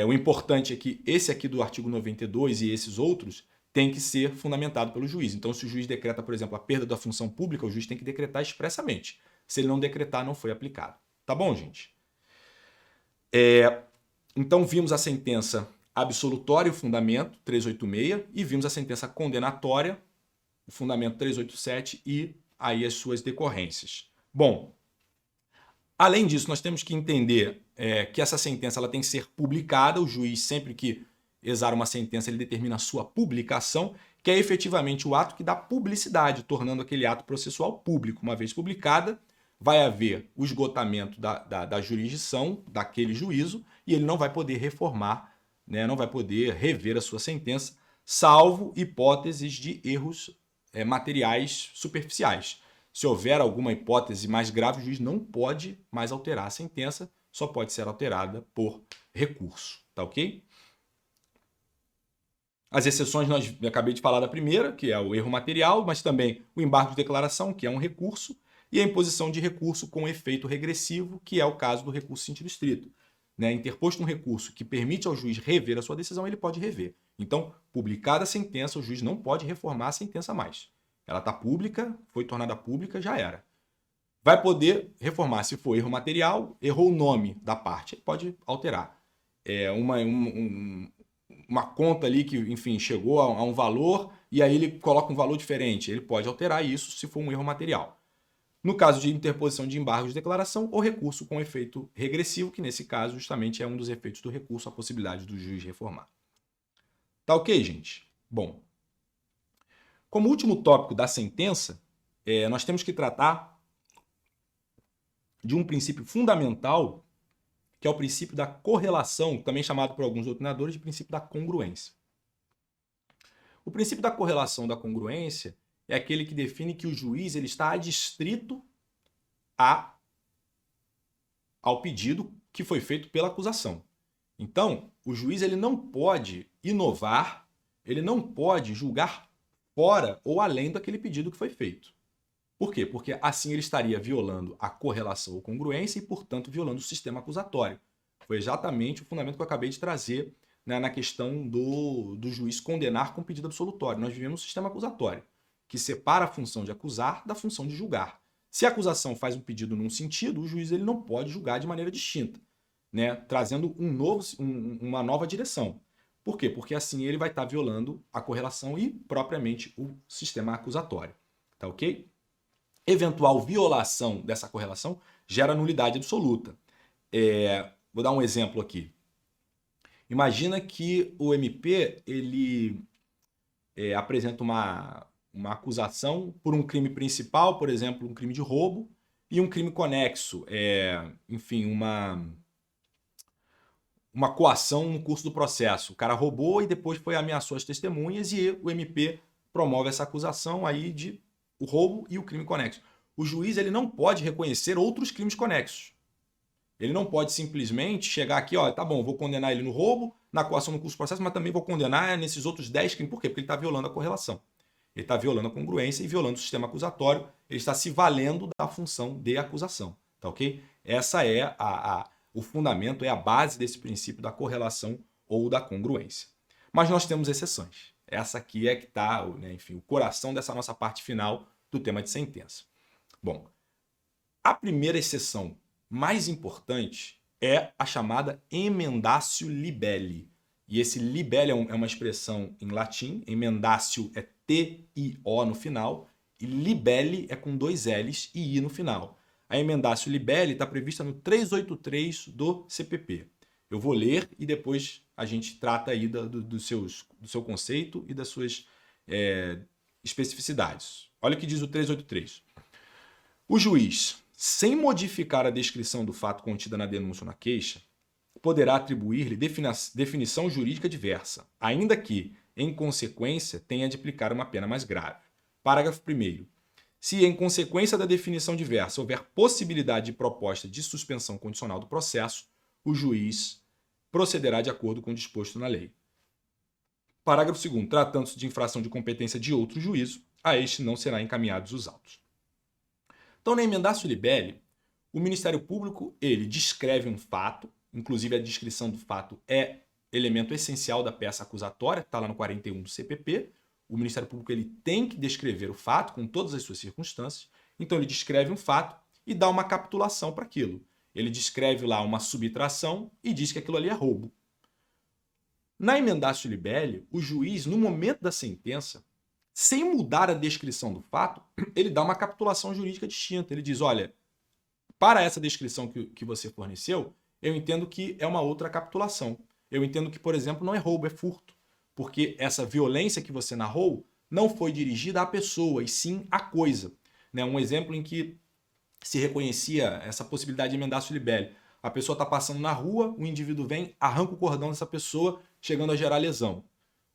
O importante é que esse aqui do artigo 92 e esses outros tem que ser fundamentado pelo juiz. Então, se o juiz decreta, por exemplo, a perda da função pública, o juiz tem que decretar expressamente. Se ele não decretar, não foi aplicado. Tá bom, gente? Então, vimos a sentença absolutória, o fundamento, 386, e vimos a sentença condenatória, o fundamento 387, e aí as suas decorrências. Bom, além disso, nós temos que entender que essa sentença ela tem que ser publicada. O juiz, sempre que exara uma sentença, ele determina a sua publicação, que é efetivamente o ato que dá publicidade, tornando aquele ato processual público. Uma vez publicada, vai haver o esgotamento da jurisdição daquele juízo e ele não vai poder reformar, né, não vai poder rever a sua sentença, salvo hipóteses de erros materiais superficiais. Se houver alguma hipótese mais grave, o juiz não pode mais alterar a sentença, só pode ser alterada por recurso, tá ok? As exceções, eu acabei de falar da primeira, que é o erro material, mas também o embargo de declaração, que é um recurso, e a imposição de recurso com efeito regressivo, que é o caso do recurso sentido estrito. Interposto um recurso que permite ao juiz rever a sua decisão, ele pode rever. Então, publicada a sentença, o juiz não pode reformar a sentença mais. Ela está pública, foi tornada pública, já era. Vai poder reformar se for erro material, errou o nome da parte, pode alterar. Uma conta ali que, enfim, chegou a um valor e aí ele coloca um valor diferente. Ele pode alterar isso se for um erro material. No caso de interposição de embargo de declaração ou recurso com efeito regressivo, que nesse caso justamente é um dos efeitos do recurso, a possibilidade do juiz reformar. Tá ok, gente? Bom, como último tópico da sentença, nós temos que tratar de um princípio fundamental, que é o princípio da correlação, também chamado por alguns doutrinadores de princípio da congruência. O princípio da correlação da congruência é aquele que define que o juiz ele está adstrito ao pedido que foi feito pela acusação. Então, o juiz ele não pode inovar, ele não pode julgar fora ou além daquele pedido que foi feito. Por quê? Porque assim ele estaria violando a correlação ou congruência e, portanto, violando o sistema acusatório. Foi exatamente o fundamento que eu acabei de trazer, né, na questão do juiz condenar com pedido absolutório. Nós vivemos um sistema acusatório que separa a função de acusar da função de julgar. Se a acusação faz um pedido num sentido, o juiz ele não pode julgar de maneira distinta, né, trazendo uma nova direção. Por quê? Porque assim ele vai estar violando a correlação e propriamente o sistema acusatório. Tá ok? Eventual violação dessa correlação gera nulidade absoluta. Vou dar um exemplo aqui. Imagina que o MP ele apresenta uma acusação por um crime principal, por exemplo, um crime de roubo, e um crime conexo, enfim, uma coação no curso do processo. O cara roubou e depois ameaçou as testemunhas e o MP promove essa acusação aí de o roubo e o crime conexo. O juiz ele não pode reconhecer outros crimes conexos. Ele não pode simplesmente chegar aqui, tá bom, vou condenar ele no roubo, na coação no curso do processo, mas também vou condenar nesses outros 10 crimes. Por quê? Porque ele está violando a correlação. Ele está violando a congruência e violando o sistema acusatório. Ele está se valendo da função de acusação. Tá ok? Essa é o fundamento, é a base desse princípio da correlação ou da congruência. Mas nós temos exceções. Essa aqui é que está, enfim, o coração dessa nossa parte final do tema de sentença. Bom, a primeira exceção mais importante é a chamada emendatio libelli. E esse libelli é uma expressão em latim, emendatio é T-I-O no final, e libelli é com 2 L's e I no final. A emendatio libelli está prevista no 383 do CPP. Eu vou ler e depois a gente trata aí do seu conceito e das suas especificidades. Olha o que diz o 383. O juiz, sem modificar a descrição do fato contida na denúncia ou na queixa, poderá atribuir-lhe definição jurídica diversa, ainda que, em consequência, tenha de aplicar uma pena mais grave. Parágrafo 1º. Se, em consequência da definição diversa, houver possibilidade de proposta de suspensão condicional do processo, o juiz procederá de acordo com o disposto na lei. Parágrafo 2º. Tratando-se de infração de competência de outro juízo, a este não será encaminhados os autos. Então, na emendatio libelli, o Ministério Público ele descreve um fato, inclusive a descrição do fato é elemento essencial da peça acusatória, está lá no 41 do CPP. O Ministério Público ele tem que descrever o fato com todas as suas circunstâncias. Então, ele descreve um fato e dá uma capitulação para aquilo. Ele descreve lá uma subtração e diz que aquilo ali é roubo. Na emendatio libelli, o juiz, no momento da sentença, sem mudar a descrição do fato, ele dá uma capitulação jurídica distinta. Ele diz, olha, para essa descrição que você forneceu, eu entendo que é uma outra capitulação. Eu entendo que, por exemplo, não é roubo, é furto. Porque essa violência que você narrou não foi dirigida à pessoa, e sim à coisa. Um exemplo em que se reconhecia essa possibilidade de emendatio libelli. A pessoa está passando na rua, o indivíduo vem, arranca o cordão dessa pessoa, chegando a gerar lesão.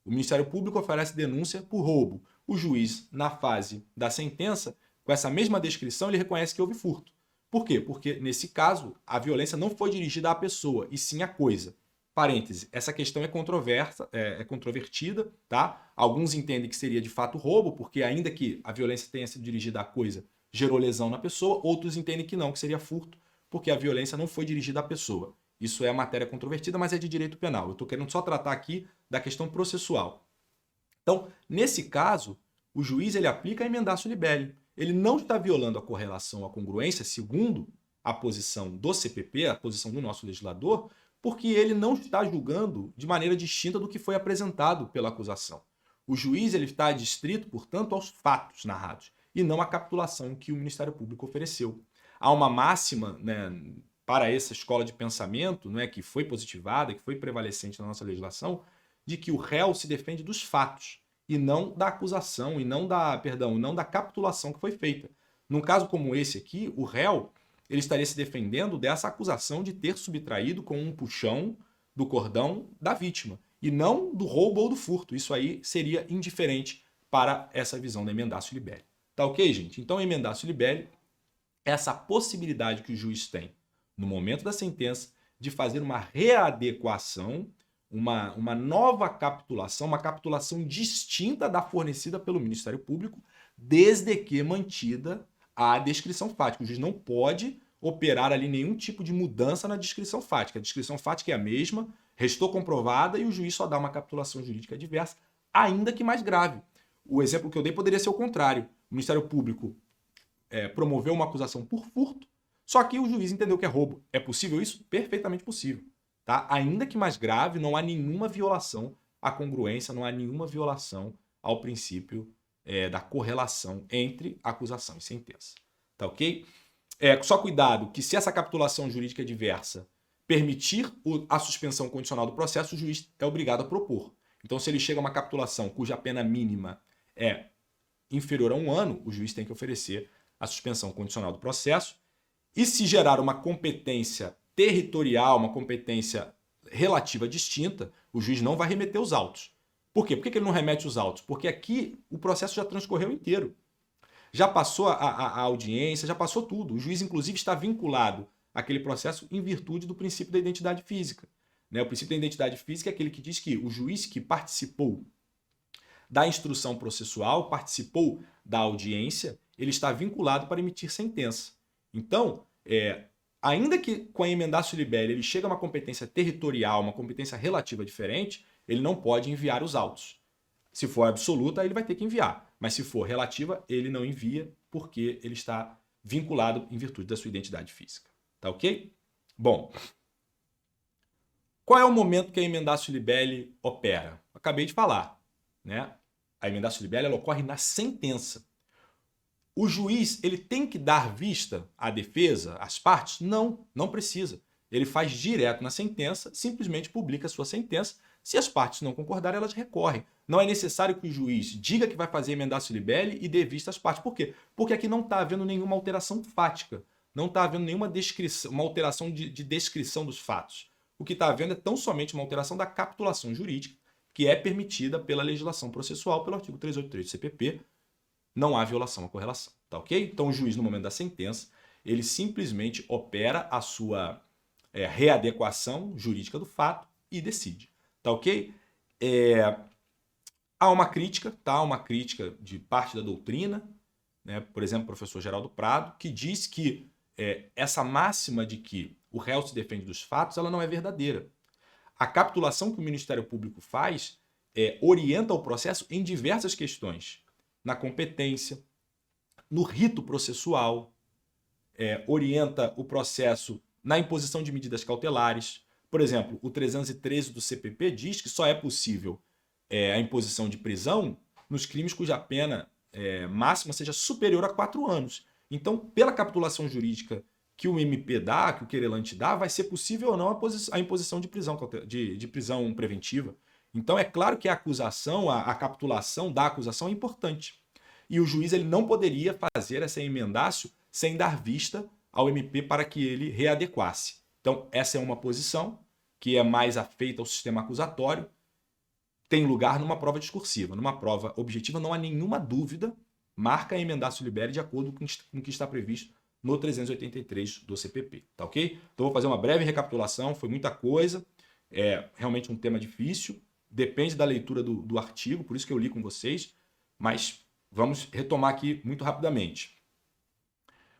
O Ministério Público oferece denúncia por roubo. O juiz, na fase da sentença, com essa mesma descrição, ele reconhece que houve furto. Por quê? Porque, nesse caso, a violência não foi dirigida à pessoa, e sim à coisa. Parêntese, essa questão é controversa, é controvertida, tá? Alguns entendem que seria de fato roubo, porque ainda que a violência tenha sido dirigida à coisa, gerou lesão na pessoa. Outros entendem que não, que seria furto, porque a violência não foi dirigida à pessoa. Isso é matéria controvertida, mas é de direito penal. Eu estou querendo só tratar aqui da questão processual. Então, nesse caso, o juiz ele aplica a emendatio libelli. Ele não está violando a correlação, a congruência, segundo a posição do CPP, a posição do nosso legislador, porque ele não está julgando de maneira distinta do que foi apresentado pela acusação. O juiz ele está adstrito, portanto, aos fatos narrados, e não à capitulação que o Ministério Público ofereceu. Há uma máxima, para essa escola de pensamento, que foi positivada, que foi prevalecente na nossa legislação, de que o réu se defende dos fatos e não da acusação, e não da capitulação que foi feita. Num caso como esse aqui, o réu ele estaria se defendendo dessa acusação de ter subtraído com um puxão do cordão da vítima, e não do roubo ou do furto. Isso aí seria indiferente para essa visão da emendatio libelli. Tá ok, gente? Então, a emendatio libelli é essa possibilidade que o juiz tem, no momento da sentença, de fazer uma readequação, uma nova capitulação, uma capitulação distinta da fornecida pelo Ministério Público, desde que mantida a descrição fática. O juiz não pode operar ali nenhum tipo de mudança na descrição fática. A descrição fática é a mesma, restou comprovada e o juiz só dá uma capitulação jurídica diversa, ainda que mais grave. O exemplo que eu dei poderia ser o contrário. O Ministério Público promoveu uma acusação por furto, só que o juiz entendeu que é roubo. É possível isso? Perfeitamente possível. Tá? Ainda que mais grave, não há nenhuma violação à congruência, não há nenhuma violação ao princípio da correlação entre acusação e sentença. Tá ok? Só cuidado que se essa capitulação jurídica é diversa permitir a suspensão condicional do processo, o juiz é obrigado a propor. Então, se ele chega a uma capitulação cuja pena mínima é inferior a 1 ano, o juiz tem que oferecer a suspensão condicional do processo. E se gerar uma competência territorial, uma competência relativa distinta, o juiz não vai remeter os autos. Por quê? Por que ele não remete os autos? Porque aqui o processo já transcorreu inteiro. Já passou a audiência, já passou tudo. O juiz, inclusive, está vinculado àquele processo em virtude do princípio da identidade física. Né? O princípio da identidade física é aquele que diz que o juiz que participou da instrução processual, participou da audiência, ele está vinculado para emitir sentença. Então, ainda que com a emendatio libelli ele chega a uma competência territorial, uma competência relativa diferente, ele não pode enviar os autos. Se for absoluta, ele vai ter que enviar. Mas se for relativa, ele não envia porque ele está vinculado em virtude da sua identidade física. Tá ok? Bom, qual é o momento que a emendatio libelli opera? Acabei de falar, né? A emendatio libelli ela ocorre na sentença. O juiz ele tem que dar vista à defesa, às partes? Não, não precisa. Ele faz direto na sentença, simplesmente publica a sua sentença. Se as partes não concordarem, elas recorrem. Não é necessário que o juiz diga que vai fazer emendatio libelli e dê vista às partes. Por quê? Porque aqui não está havendo nenhuma alteração fática. Não está havendo nenhuma descrição, uma alteração de descrição dos fatos. O que está havendo é tão somente uma alteração da capitulação jurídica, que é permitida pela legislação processual, pelo artigo 383 do CPP. Não há violação à correlação, tá ok? Então o juiz, no momento da sentença, ele simplesmente opera a sua readequação jurídica do fato e decide, tá ok? Há uma crítica, tá? Uma crítica de parte da doutrina, né? Por exemplo, o professor Geraldo Prado, que diz que essa máxima de que o réu se defende dos fatos, ela não é verdadeira. A capitulação que o Ministério Público faz orienta o processo em diversas questões. Na competência, no rito processual, orienta o processo na imposição de medidas cautelares. Por exemplo, o 313 do CPP diz que só é possível a imposição de prisão nos crimes cuja pena máxima seja superior a 4 anos. Então, pela capitulação jurídica que o MP dá, que o querelante dá, vai ser possível ou não a imposição de prisão, de prisão preventiva. Então, é claro que a acusação, a capitulação da acusação é importante. E o juiz ele não poderia fazer essa emendatio sem dar vista ao MP para que ele readequasse. Então, essa é uma posição que é mais afeita ao sistema acusatório, tem lugar numa prova discursiva. Numa prova objetiva, não há nenhuma dúvida, marca a emendatio libelli de acordo com o que está previsto no 383 do CPP. Tá ok? Então, vou fazer uma breve recapitulação, foi muita coisa, é realmente um tema difícil, depende da leitura do artigo, por isso que eu li com vocês, mas vamos retomar aqui muito rapidamente.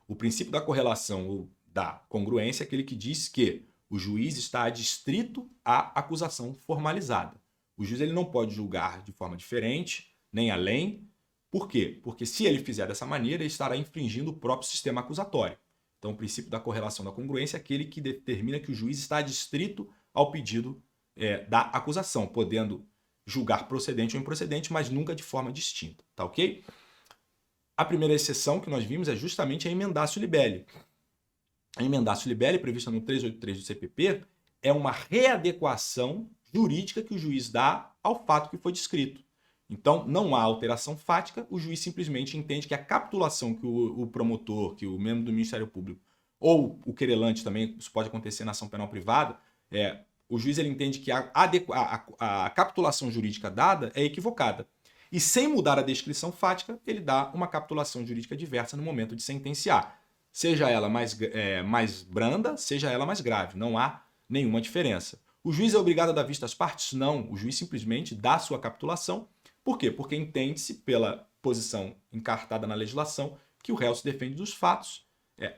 O princípio da correlação ou da congruência é aquele que diz que o juiz está adstrito à acusação formalizada. O juiz ele não pode julgar de forma diferente, nem além. Por quê? Porque se ele fizer dessa maneira, ele estará infringindo o próprio sistema acusatório. Então, o princípio da correlação da congruência é aquele que determina que o juiz está adstrito ao pedido da acusação, podendo julgar procedente ou improcedente, mas nunca de forma distinta, tá ok? A primeira exceção que nós vimos é justamente a emendatio libelli. A emendatio libelli, prevista no 383 do CPP, é uma readequação jurídica que o juiz dá ao fato que foi descrito. Então, não há alteração fática, o juiz simplesmente entende que a capitulação que o promotor, que o membro do Ministério Público, ou o querelante também, isso pode acontecer na ação penal privada, o juiz ele entende que a capitulação jurídica dada é equivocada. E sem mudar a descrição fática, ele dá uma capitulação jurídica diversa no momento de sentenciar. Seja ela mais branda, seja ela mais grave. Não há nenhuma diferença. O juiz é obrigado a dar vista às partes? Não. O juiz simplesmente dá sua capitulação. Por quê? Porque entende-se, pela posição encartada na legislação, que o réu se defende dos fatos.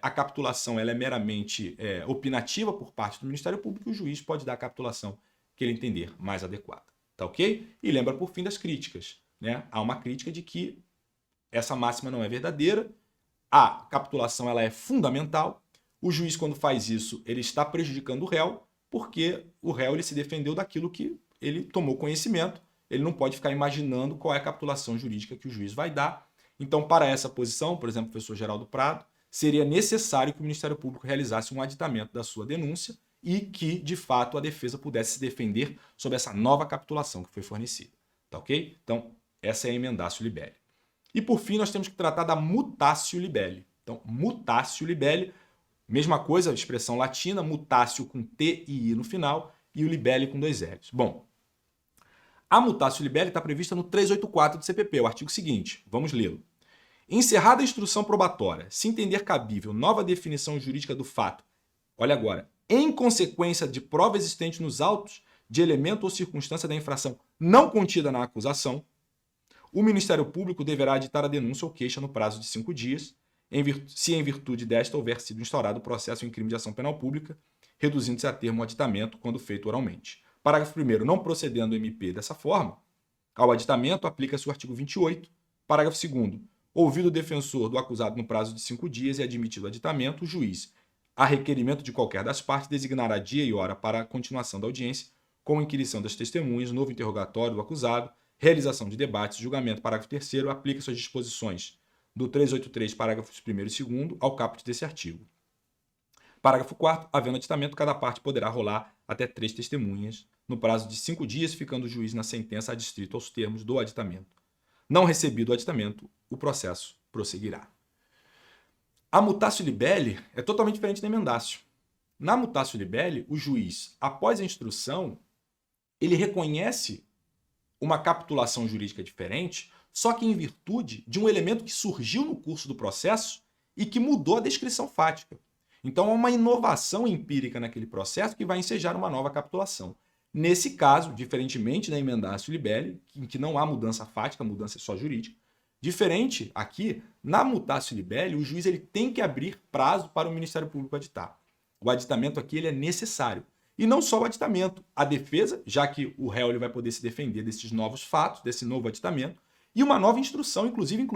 A capitulação ela é meramente opinativa por parte do Ministério Público e o juiz pode dar a capitulação que ele entender mais adequada. Tá ok? E lembra, por fim, das críticas. Né? Há uma crítica de que essa máxima não é verdadeira, a capitulação ela é fundamental, o juiz, quando faz isso, ele está prejudicando o réu, porque o réu ele se defendeu daquilo que ele tomou conhecimento, ele não pode ficar imaginando qual é a capitulação jurídica que o juiz vai dar. Então, para essa posição, por exemplo, o professor Geraldo Prado, seria necessário que o Ministério Público realizasse um aditamento da sua denúncia e que, de fato, a defesa pudesse se defender sobre essa nova capitulação que foi fornecida. Tá ok? Então, essa é a emendatio libelli. E, por fim, nós temos que tratar da mutatio libelli. Então, mutatio libelli, mesma coisa, expressão latina, mutatio com T e I no final e o libelli com 2 L's. Bom, a mutatio libelli está prevista no 384 do CPP, o artigo seguinte. Vamos lê-lo. Encerrada a instrução probatória, se entender cabível nova definição jurídica do fato, olha agora, em consequência de prova existente nos autos de elemento ou circunstância da infração não contida na acusação, o Ministério Público deverá aditar a denúncia ou queixa no prazo de 5 dias, se em virtude desta houver sido instaurado o processo em crime de ação penal pública, reduzindo-se a termo o aditamento quando feito oralmente. Parágrafo 1º. Não procedendo o MP dessa forma, ao aditamento aplica-se o artigo 28. Parágrafo 2º. Ouvido o defensor do acusado no prazo de 5 dias e admitido o aditamento, o juiz, a requerimento de qualquer das partes, designará dia e hora para a continuação da audiência, com inquirição das testemunhas, novo interrogatório do acusado, realização de debates, julgamento. Parágrafo 3º. Aplica-se as disposições do 383, parágrafos 1º e 2º, ao caput desse artigo. Parágrafo 4º. Havendo aditamento, cada parte poderá rolar até 3 testemunhas, no prazo de 5 dias, ficando o juiz na sentença adstrito aos termos do aditamento. Não recebido o aditamento, o processo prosseguirá. A mutatio libelli é totalmente diferente da emendatio. Na mutatio libelli, o juiz, após a instrução, ele reconhece uma capitulação jurídica diferente, só que em virtude de um elemento que surgiu no curso do processo e que mudou a descrição fática. Então, há uma inovação empírica naquele processo que vai ensejar uma nova capitulação. Nesse caso, diferentemente da emendatio libelli, em que não há mudança fática, a mudança é só jurídica, diferente aqui, na mutatio libelli, o juiz ele tem que abrir prazo para o Ministério Público aditar. O aditamento aqui ele é necessário. E não só o aditamento, a defesa, já que o réu ele vai poder se defender desses novos fatos, desse novo aditamento, e uma nova instrução, inclusive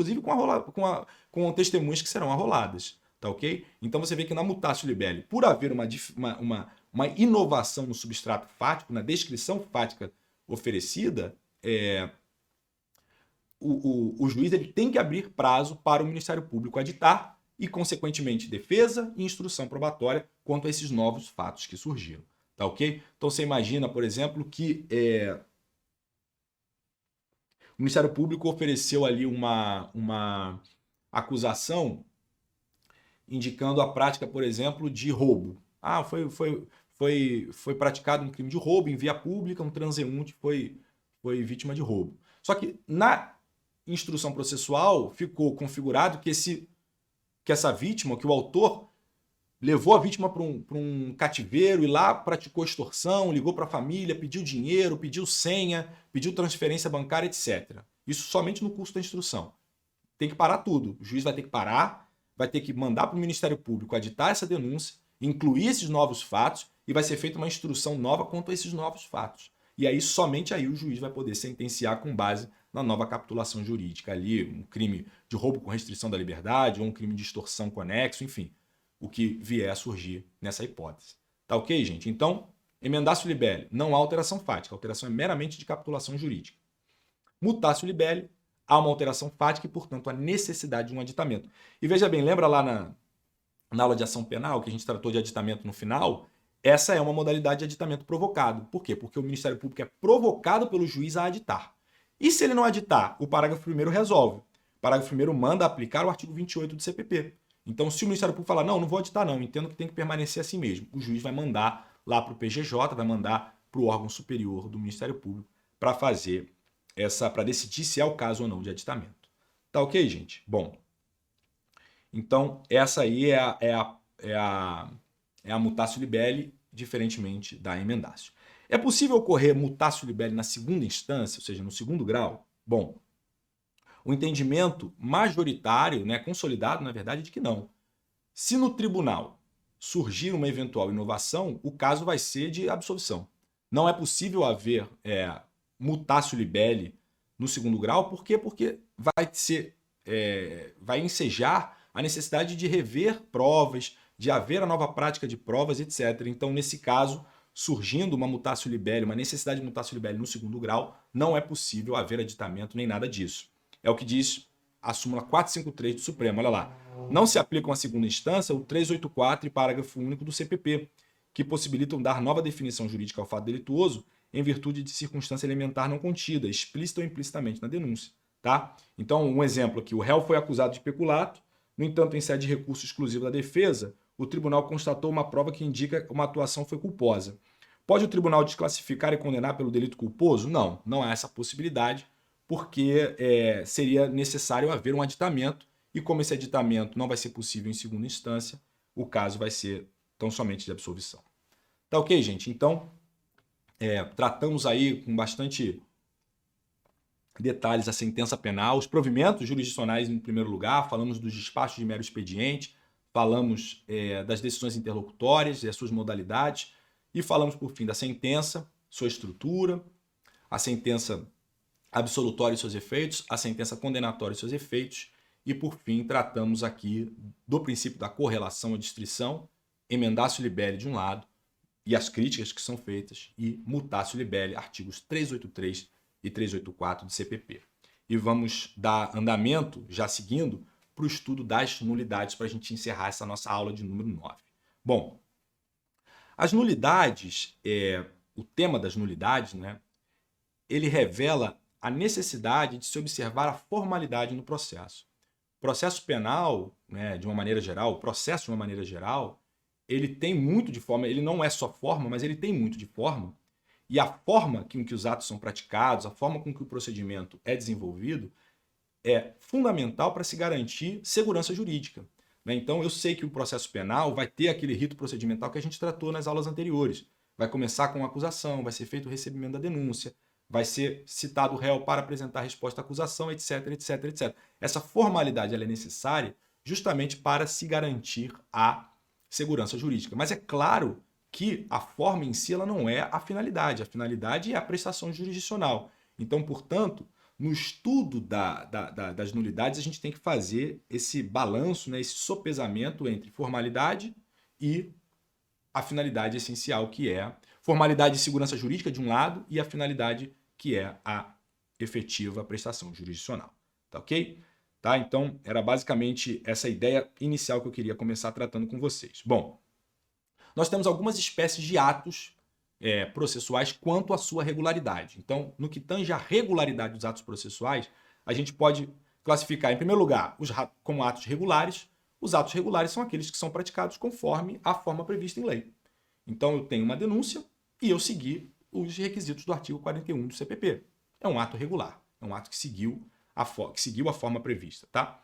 com testemunhas que serão arroladas. Tá ok? Então você vê que na mutatio libelli, por haver uma inovação no substrato fático, na descrição fática oferecida, o juiz ele tem que abrir prazo para o Ministério Público aditar e, consequentemente, defesa e instrução probatória quanto a esses novos fatos que surgiram. Tá ok? Então você imagina, por exemplo, que o Ministério Público ofereceu ali uma acusação indicando a prática, por exemplo, de roubo. Ah, foi praticado um crime de roubo em via pública, um transeunte foi vítima de roubo. Só que na instrução processual ficou configurado que essa vítima, que o autor levou a vítima para um cativeiro e lá praticou extorsão, ligou para a família, pediu dinheiro, pediu senha, pediu transferência bancária, etc. Isso somente no curso da instrução. Tem que parar tudo. O juiz vai ter que parar, vai ter que mandar para o Ministério Público aditar essa denúncia, incluir esses novos fatos e vai ser feita uma instrução nova quanto a esses novos fatos. E aí, somente aí o juiz vai poder sentenciar com base na nova capitulação jurídica ali, um crime de roubo com restrição da liberdade ou um crime de extorsão conexo, enfim, o que vier a surgir nessa hipótese. Tá ok, gente? Então, emendatio libelli, não há alteração fática, a alteração é meramente de capitulação jurídica. Mutatio libelli, há uma alteração fática e, portanto, a necessidade de um aditamento. E veja bem, lembra lá na aula de ação penal, que a gente tratou de aditamento no final? Essa é uma modalidade de aditamento provocado. Por quê? Porque o Ministério Público é provocado pelo juiz a aditar. E se ele não aditar, o parágrafo 1º resolve. O parágrafo 1º manda aplicar o artigo 28 do CPP. Então, se o Ministério Público falar, não vou aditar não, entendo que tem que permanecer assim mesmo, o juiz vai mandar lá para o PGJ, vai mandar para o órgão superior do Ministério Público para para decidir se é o caso ou não de aditamento. Tá ok, gente? Bom, então essa aí é a mutatio libelli, diferentemente da emendatio. É possível ocorrer mutatio libelli na segunda instância, ou seja, no segundo grau? Bom, o entendimento majoritário, consolidado, na verdade, é de que não. Se no tribunal surgir uma eventual inovação, o caso vai ser de absolvição. Não é possível haver mutatio libelli no segundo grau, por quê? Porque vai ensejar a necessidade de rever provas, de haver a nova prática de provas, etc. Então, nesse caso, surgindo uma mutatio libelli, uma necessidade de mutatio libelli no segundo grau, não é possível haver aditamento nem nada disso. É o que diz a súmula 453 do Supremo. Olha lá. Não se aplicam à segunda instância o 384 e parágrafo único do CPP, que possibilitam dar nova definição jurídica ao fato delituoso em virtude de circunstância elementar não contida, explícita ou implicitamente na denúncia. Tá? Então, um exemplo aqui, o réu foi acusado de peculato, no entanto, em sede de recurso exclusivo da defesa, o tribunal constatou uma prova que indica que uma atuação foi culposa. Pode o tribunal desclassificar e condenar pelo delito culposo? Não, não há essa possibilidade, porque seria necessário haver um aditamento, e como esse aditamento não vai ser possível em segunda instância, o caso vai ser tão somente de absolvição. Tá ok, gente? Então, tratamos aí com bastante detalhes a sentença penal, os provimentos jurisdicionais em primeiro lugar, falamos dos despachos de mero expediente, falamos das decisões interlocutórias e as suas modalidades, e falamos, por fim, da sentença, sua estrutura, a sentença absolutória e seus efeitos, a sentença condenatória e seus efeitos, e, por fim, tratamos aqui do princípio da correlação à distrição, emendatio libelli de um lado, e as críticas que são feitas, e mutatio libelli, artigos 383 e 384 do CPP. E vamos dar andamento, já seguindo, para o estudo das nulidades, para a gente encerrar essa nossa aula de número 9. Bom, as nulidades, o tema das nulidades, né, ele revela a necessidade de se observar a formalidade no processo. O processo penal, né, de uma maneira geral, o processo de uma maneira geral, ele tem muito de forma, ele não é só forma, mas ele tem muito de forma, e a forma com que os atos são praticados, a forma com que o procedimento é desenvolvido, é fundamental para se garantir segurança jurídica. Né? Então, eu sei que o processo penal vai ter aquele rito procedimental que a gente tratou nas aulas anteriores. Vai começar com a acusação, vai ser feito o recebimento da denúncia, vai ser citado o réu para apresentar a resposta à acusação, etc, etc, etc. Essa formalidade ela é necessária justamente para se garantir a segurança jurídica. Mas é claro que a forma em si ela não é a finalidade. A finalidade é a prestação jurisdicional. Então, portanto, no estudo das nulidades, a gente tem que fazer esse balanço, né, esse sopesamento entre formalidade e a finalidade essencial, que é formalidade e segurança jurídica de um lado e a finalidade que é a efetiva prestação jurisdicional. Tá ok? Tá? Então, era basicamente essa ideia inicial que eu queria começar tratando com vocês. Bom, nós temos algumas espécies de atos processuais quanto à sua regularidade. Então, no que tange à regularidade dos atos processuais, a gente pode classificar, em primeiro lugar, como atos regulares. Os atos regulares são aqueles que são praticados conforme a forma prevista em lei. Então, eu tenho uma denúncia e eu segui os requisitos do artigo 41 do CPP. É um ato regular, é um ato que seguiu a forma prevista. Tá?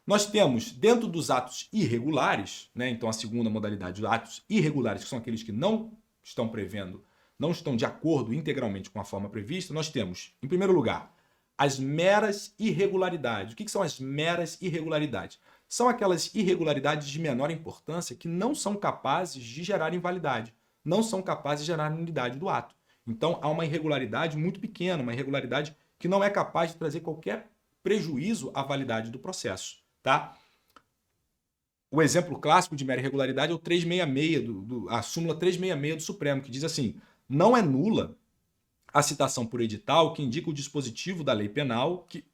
Nós temos, dentro dos atos irregulares, né, então a segunda modalidade, os atos irregulares, que são aqueles que não estão prevendo, não estão de acordo integralmente com a forma prevista, nós temos, em primeiro lugar, as meras irregularidades. O que são as meras irregularidades? São aquelas irregularidades de menor importância que não são capazes de gerar invalidade, não são capazes de gerar nulidade do ato. Então, há uma irregularidade muito pequena, uma irregularidade que não é capaz de trazer qualquer prejuízo à validade do processo. Tá? O exemplo clássico de mera irregularidade é o 366, a súmula 366 do Supremo, que diz assim: não é nula a citação por edital que indica o dispositivo da lei penal que,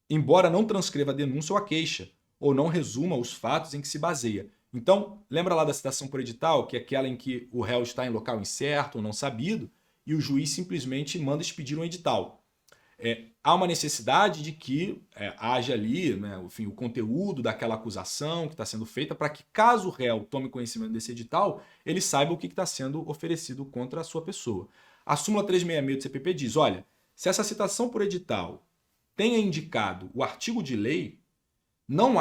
embora não transcreva a denúncia ou a queixa, ou não resuma os fatos em que se baseia. Então, lembra lá da citação por edital, que é aquela em que o réu está em local incerto ou não sabido, e o juiz simplesmente manda expedir um edital. Há uma necessidade de que haja ali, né, enfim, o conteúdo daquela acusação que está sendo feita para que, caso o réu tome conhecimento desse edital, ele saiba o que está sendo oferecido contra a sua pessoa. A súmula 366 do CPP diz, olha, se essa citação por edital tenha indicado o artigo de lei, não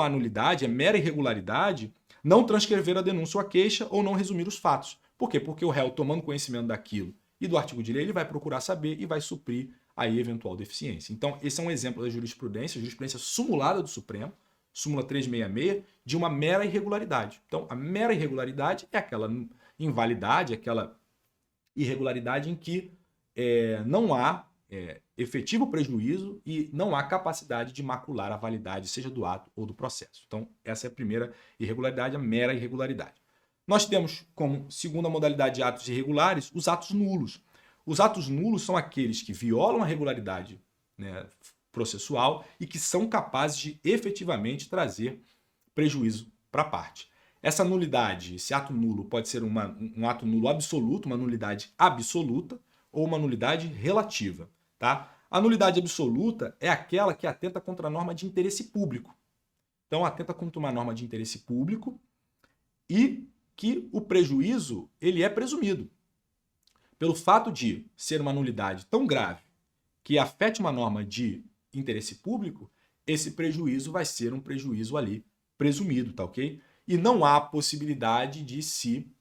há nulidade, é mera irregularidade não transcrever a denúncia ou a queixa ou não resumir os fatos. Por quê? Porque o réu, tomando conhecimento daquilo e do artigo de lei, ele vai procurar saber e vai suprir aí eventual deficiência. Então, esse é um exemplo da jurisprudência sumulada do Supremo, súmula 366, de uma mera irregularidade. Então, a mera irregularidade é aquela invalidade, aquela irregularidade em que não há efetivo prejuízo e não há capacidade de macular a validade, seja do ato ou do processo. Então, essa é a primeira irregularidade, a mera irregularidade. Nós temos como segunda modalidade de atos irregulares os atos nulos. Os atos nulos são aqueles que violam a regularidade, né, processual e que são capazes de efetivamente trazer prejuízo para a parte. Essa nulidade, esse ato nulo, pode ser um ato nulo absoluto, uma nulidade absoluta, ou uma nulidade relativa. Tá? A nulidade absoluta é aquela que atenta contra a norma de interesse público. Então, atenta contra uma norma de interesse público e que o prejuízo ele é presumido. Pelo fato de ser uma nulidade tão grave que afete uma norma de interesse público, esse prejuízo vai ser um prejuízo ali presumido, tá ok? E não há possibilidade de se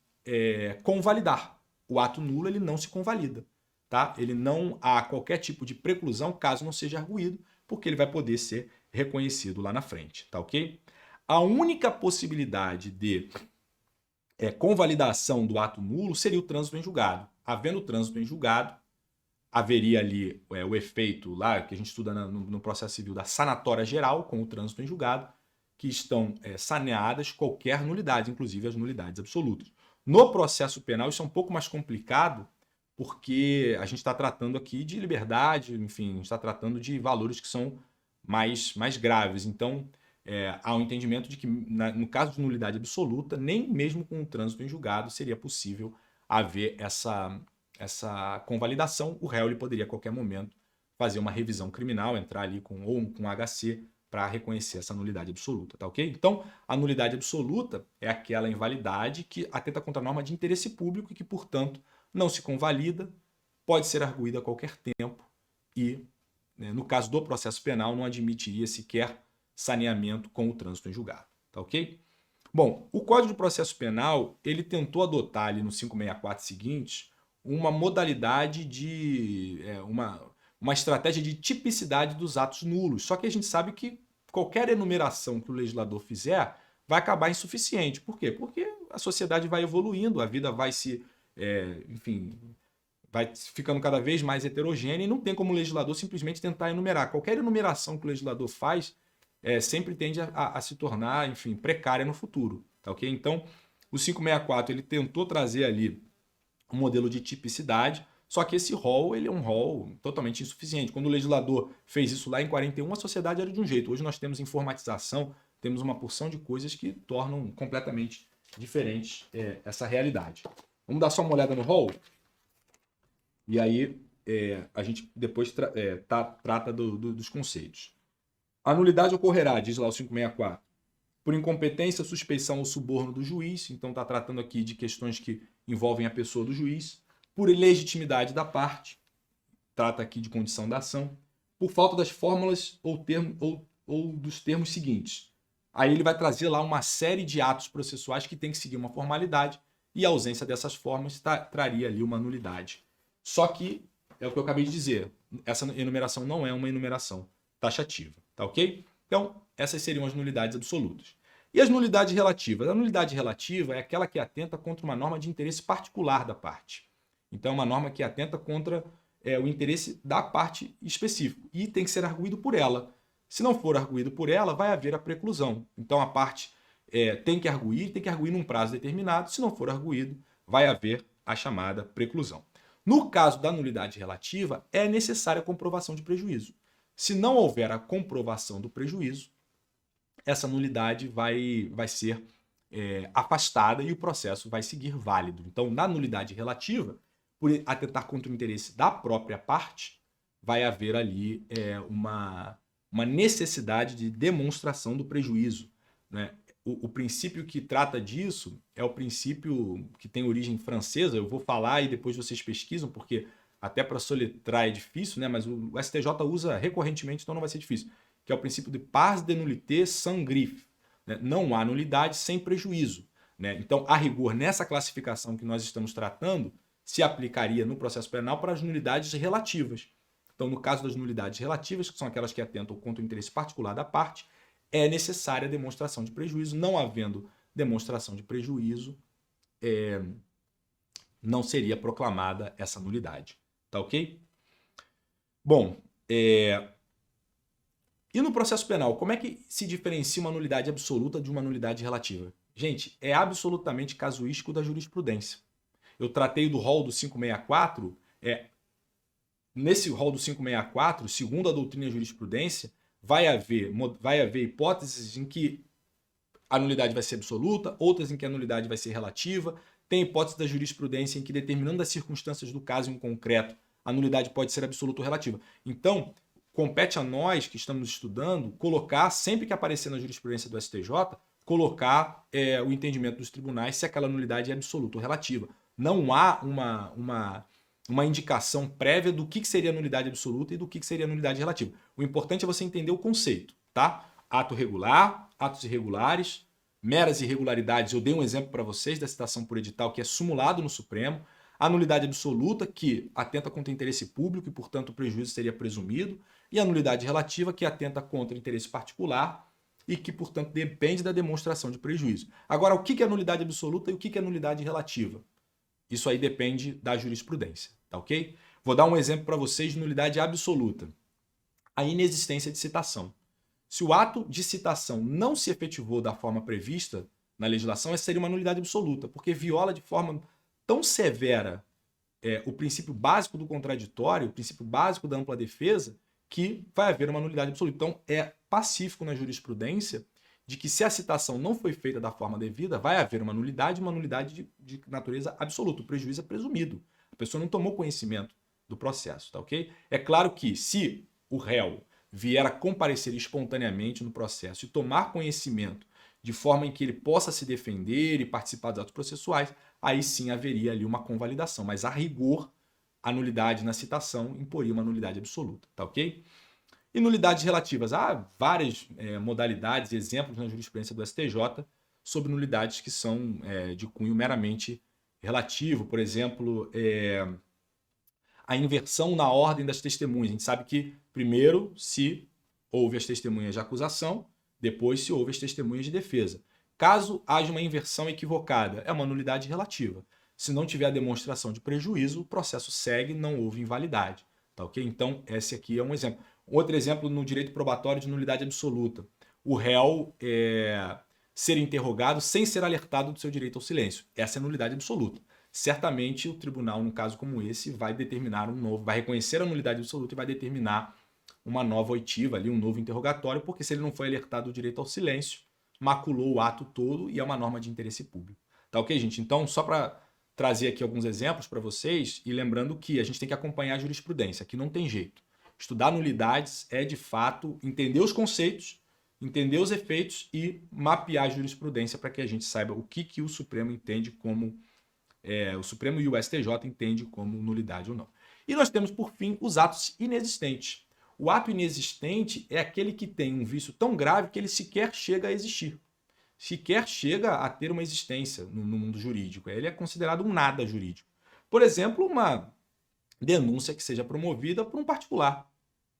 convalidar. O ato nulo ele não se convalida, tá? Ele não há qualquer tipo de preclusão caso não seja arguído, porque ele vai poder ser reconhecido lá na frente, tá ok? A única possibilidade de convalidação do ato nulo seria o trânsito em julgado. Havendo trânsito em julgado, haveria ali o efeito lá que a gente estuda no processo civil da sanatória geral com o trânsito em julgado, que estão saneadas qualquer nulidade, inclusive as nulidades absolutas. No processo penal isso é um pouco mais complicado, porque a gente está tratando aqui de liberdade, enfim, a gente está tratando de valores que são mais graves. Então, há um entendimento de que, no caso de nulidade absoluta, nem mesmo com o trânsito em julgado seria possível haver essa convalidação. O réu ele poderia a qualquer momento fazer uma revisão criminal, entrar ali com HC para reconhecer essa nulidade absoluta, tá ok? Então, a nulidade absoluta é aquela invalidade que atenta contra a norma de interesse público e que, portanto, não se convalida, pode ser arguída a qualquer tempo e, no caso do processo penal, não admitiria sequer saneamento com o trânsito em julgado, tá ok? Bom, o Código de Processo Penal, ele tentou adotar ali no 564 seguinte uma modalidade de uma estratégia de tipicidade dos atos nulos. Só que a gente sabe que qualquer enumeração que o legislador fizer vai acabar insuficiente. Por quê? Porque a sociedade vai evoluindo, a vida vai vai ficando cada vez mais heterogênea e não tem como o legislador simplesmente tentar enumerar. Qualquer enumeração que o legislador faz sempre tende a se tornar, enfim, precária no futuro. Tá ok? Então, o 564 ele tentou trazer ali um modelo de tipicidade, só que esse rol ele é um rol totalmente insuficiente. Quando o legislador fez isso lá em 41, a sociedade era de um jeito. Hoje nós temos informatização, temos uma porção de coisas que tornam completamente diferente essa realidade. Vamos dar só uma olhada no rol? E aí a gente depois trata dos conceitos. A nulidade ocorrerá, diz lá o 564, por incompetência, suspeição ou suborno do juiz. Então está tratando aqui de questões que envolvem a pessoa do juiz. Por ilegitimidade da parte, trata aqui de condição da ação. Por falta das fórmulas ou dos termos seguintes. Aí ele vai trazer lá uma série de atos processuais que tem que seguir uma formalidade e a ausência dessas formas traria ali uma nulidade. Só que, é o que eu acabei de dizer, essa enumeração não é uma enumeração taxativa, tá ok? Então, essas seriam as nulidades absolutas. E as nulidades relativas? A nulidade relativa é aquela que atenta contra uma norma de interesse particular da parte. Então, é uma norma que atenta contra o interesse da parte específico e tem que ser arguído por ela. Se não for arguído por ela, vai haver a preclusão. Então, a parte tem que arguir num prazo determinado. Se não for arguído, vai haver a chamada preclusão. No caso da nulidade relativa, é necessária a comprovação de prejuízo. Se não houver a comprovação do prejuízo, essa nulidade vai ser afastada e o processo vai seguir válido. Então, na nulidade relativa, por atentar contra o interesse da própria parte, vai haver ali uma necessidade de demonstração do prejuízo, né? O princípio que trata disso é o princípio que tem origem francesa. Eu vou falar e depois vocês pesquisam, porque até para soletrar é difícil, né? Mas o STJ usa recorrentemente, então não vai ser difícil. Que é o princípio de pas de nullité sans griffe, né? Não há nulidade sem prejuízo, né? Então, a rigor, nessa classificação que nós estamos tratando, se aplicaria no processo penal para as nulidades relativas. Então, no caso das nulidades relativas, que são aquelas que atentam contra o interesse particular da parte, é necessária a demonstração de prejuízo. Não havendo demonstração de prejuízo, não seria proclamada essa nulidade. Tá ok? Bom, e no processo penal, como é que se diferencia uma nulidade absoluta de uma nulidade relativa? Gente, é absolutamente casuístico da jurisprudência. Eu tratei do rol do 564, nesse rol do 564, segundo a doutrina e a jurisprudência, vai haver hipóteses em que a nulidade vai ser absoluta, outras em que a nulidade vai ser relativa. Tem hipótese da jurisprudência em que, dependendo das circunstâncias do caso em concreto, a nulidade pode ser absoluta ou relativa. Então, compete a nós que estamos estudando colocar, sempre que aparecer na jurisprudência do STJ, colocar o entendimento dos tribunais se aquela nulidade é absoluta ou relativa. Não há uma indicação prévia do que seria nulidade absoluta e do que seria nulidade relativa. O importante é você entender o conceito, tá? Ato regular, atos irregulares, meras irregularidades. Eu dei um exemplo para vocês da citação por edital que é sumulado no Supremo. A nulidade absoluta, que atenta contra o interesse público e, portanto, o prejuízo seria presumido. E a nulidade relativa, que atenta contra o interesse particular e que, portanto, depende da demonstração de prejuízo. Agora, o que é nulidade absoluta e o que é nulidade relativa? Isso aí depende da jurisprudência, tá ok? Vou dar um exemplo para vocês de nulidade absoluta. A inexistência de citação. Se o ato de citação não se efetivou da forma prevista na legislação, essa seria uma nulidade absoluta, porque viola de forma tão severa o princípio básico do contraditório, o princípio básico da ampla defesa, que vai haver uma nulidade absoluta. Então, é pacífico na jurisprudência de que se a citação não foi feita da forma devida, vai haver uma nulidade de natureza absoluta. O prejuízo é presumido. A pessoa não tomou conhecimento do processo, tá ok? É claro que se o réu vier a comparecer espontaneamente no processo e tomar conhecimento de forma em que ele possa se defender e participar dos atos processuais, aí sim haveria ali uma convalidação. Mas, a rigor, a nulidade na citação imporia uma nulidade absoluta, tá ok? E nulidades relativas. Há várias modalidades e exemplos na jurisprudência do STJ sobre nulidades que são de cunho meramente relativo. Por exemplo, a inversão na ordem das testemunhas. A gente sabe que primeiro se houve as testemunhas de acusação, depois se houve as testemunhas de defesa. Caso haja uma inversão equivocada, é uma nulidade relativa. Se não tiver a demonstração de prejuízo, o processo segue, não houve invalidade. Tá ok? Então, esse aqui é um exemplo. Outro exemplo no direito probatório de nulidade absoluta. O réu ser interrogado sem ser alertado do seu direito ao silêncio. Essa é a nulidade absoluta. Certamente o tribunal, num caso como esse, vai determinar vai reconhecer a nulidade absoluta e vai determinar uma nova oitiva, ali, um novo interrogatório, porque se ele não foi alertado do direito ao silêncio, maculou o ato todo e é uma norma de interesse público. Tá ok, gente? Então, só para trazer aqui alguns exemplos para vocês e lembrando que a gente tem que acompanhar a jurisprudência, aqui não tem jeito. Estudar nulidades é, de fato, entender os conceitos, entender os efeitos e mapear a jurisprudência para que a gente saiba o que o Supremo entende como... o Supremo e o STJ entende como nulidade ou não. E nós temos, por fim, os atos inexistentes. O ato inexistente é aquele que tem um vício tão grave que ele sequer chega a existir. Sequer chega a ter uma existência no mundo jurídico. Ele é considerado um nada jurídico. Por exemplo, uma denúncia que seja promovida por um particular.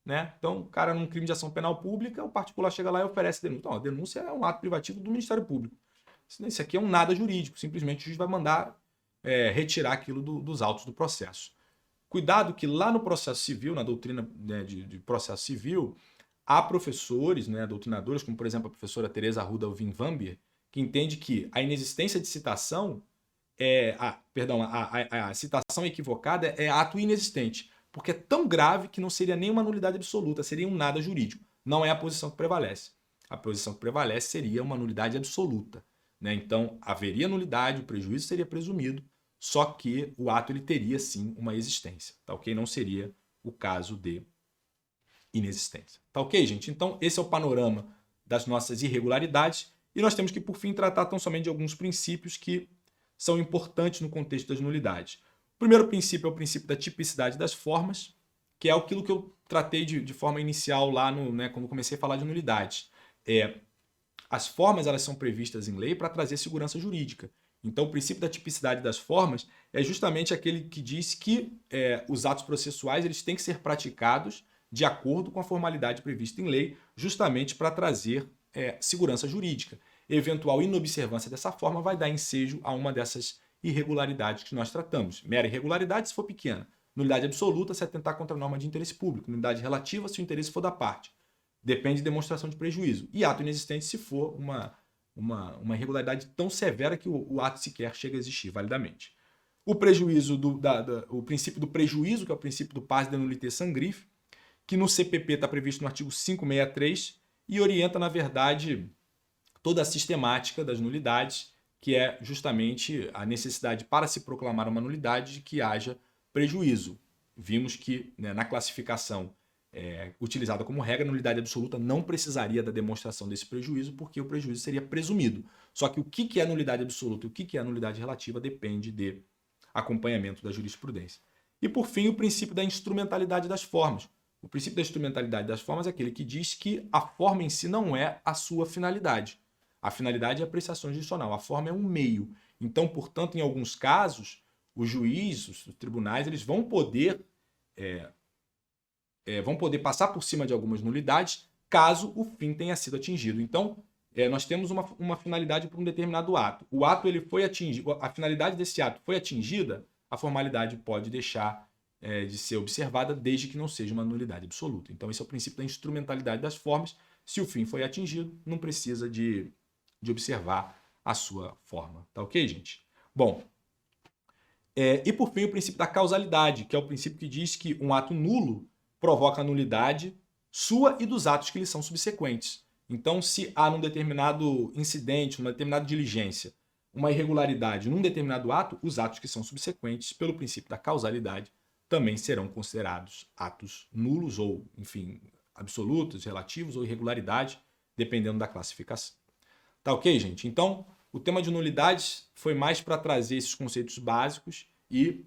Né? Então, o cara num crime de ação penal pública, o particular chega lá e oferece denúncia. Então, a denúncia é um ato privativo do Ministério Público. Isso aqui é um nada jurídico. Simplesmente o juiz vai mandar retirar aquilo dos autos do processo. Cuidado que lá no processo civil, na doutrina de processo civil, há professores, doutrinadores, como por exemplo a professora Teresa Arruda Winwambier, que entende que a inexistência de citação, a citação equivocada é ato inexistente, porque é tão grave que não seria nenhuma nulidade absoluta, seria um nada jurídico. Não é a posição que prevalece. A posição que prevalece seria uma nulidade absoluta. Né? Então, haveria nulidade, o prejuízo seria presumido, só que o ato ele teria sim uma existência, tá ok? Não seria o caso de inexistência. Tá ok, gente? Então, esse é o panorama das nossas irregularidades e nós temos que, por fim, tratar tão somente de alguns princípios que são importantes no contexto das nulidades. O primeiro princípio é o princípio da tipicidade das formas, que é aquilo que eu tratei de forma inicial lá quando comecei a falar de nulidades. As formas elas são previstas em lei para trazer segurança jurídica. Então, o princípio da tipicidade das formas é justamente aquele que diz que os atos processuais eles têm que ser praticados de acordo com a formalidade prevista em lei, justamente para trazer segurança jurídica. Eventual inobservância dessa forma vai dar ensejo a uma dessas irregularidades que nós tratamos. Mera irregularidade se for pequena. Nulidade absoluta se atentar contra a norma de interesse público. Nulidade relativa se o interesse for da parte. Depende de demonstração de prejuízo. E ato inexistente se for uma irregularidade tão severa que o ato sequer chega a existir validamente. O prejuízo o princípio do prejuízo, que é o princípio do pars de nullité sans griffe, que no CPP está previsto no artigo 563 e orienta, na verdade, toda a sistemática das nulidades, que é justamente a necessidade para se proclamar uma nulidade de que haja prejuízo. Vimos que, né, na classificação utilizada como regra, a nulidade absoluta não precisaria da demonstração desse prejuízo, porque o prejuízo seria presumido. Só que o que é nulidade absoluta e o que é nulidade relativa depende de acompanhamento da jurisprudência. E, por fim, o princípio da instrumentalidade das formas. O princípio da instrumentalidade das formas é aquele que diz que a forma em si não é a sua finalidade. A finalidade é a apreciação jurisdicional, a forma é um meio. Então, portanto, em alguns casos, os juízes, os tribunais, eles vão poder passar por cima de algumas nulidades caso o fim tenha sido atingido. Então, nós temos uma finalidade para um determinado ato. O ato ele foi atingido, a finalidade desse ato foi atingida, a formalidade pode deixar de ser observada desde que não seja uma nulidade absoluta. Então, esse é o princípio da instrumentalidade das formas. Se o fim foi atingido, não precisa de observar a sua forma. Tá ok, gente? Bom, e por fim o princípio da causalidade, que é o princípio que diz que um ato nulo provoca a nulidade sua e dos atos que lhe são subsequentes. Então, se há num determinado incidente, numa determinada diligência, uma irregularidade num determinado ato, os atos que são subsequentes, pelo princípio da causalidade, também serão considerados atos nulos ou, enfim, absolutos, relativos ou irregularidade, dependendo da classificação. Tá ok, gente? Então, o tema de nulidades foi mais para trazer esses conceitos básicos e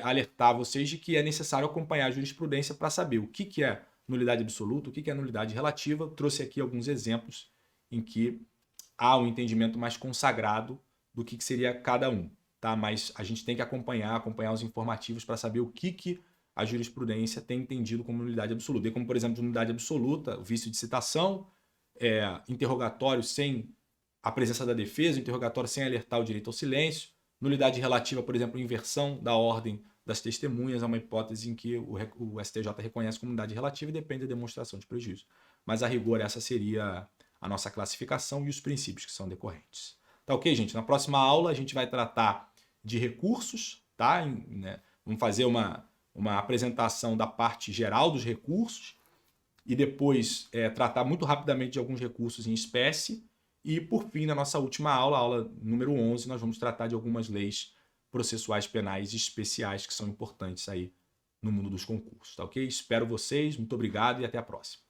alertar vocês de que é necessário acompanhar a jurisprudência para saber o que é nulidade absoluta, o que é nulidade relativa. Trouxe aqui alguns exemplos em que há um entendimento mais consagrado do que seria cada um, tá? Mas a gente tem que acompanhar os informativos para saber o que a jurisprudência tem entendido como nulidade absoluta. E como, por exemplo, nulidade absoluta, o vício de citação, interrogatório sem a presença da defesa, o interrogatório sem alertar o direito ao silêncio, nulidade relativa, por exemplo, inversão da ordem das testemunhas, é uma hipótese em que o STJ reconhece como nulidade relativa e depende da demonstração de prejuízo. Mas, a rigor, essa seria a nossa classificação e os princípios que são decorrentes. Tá ok, gente? Na próxima aula a gente vai tratar de recursos, tá? Vamos fazer uma apresentação da parte geral dos recursos e depois tratar muito rapidamente de alguns recursos em espécie. E, por fim, na nossa última aula, a aula número 11, nós vamos tratar de algumas leis processuais penais especiais que são importantes aí no mundo dos concursos, tá ok? Espero vocês, muito obrigado e até a próxima.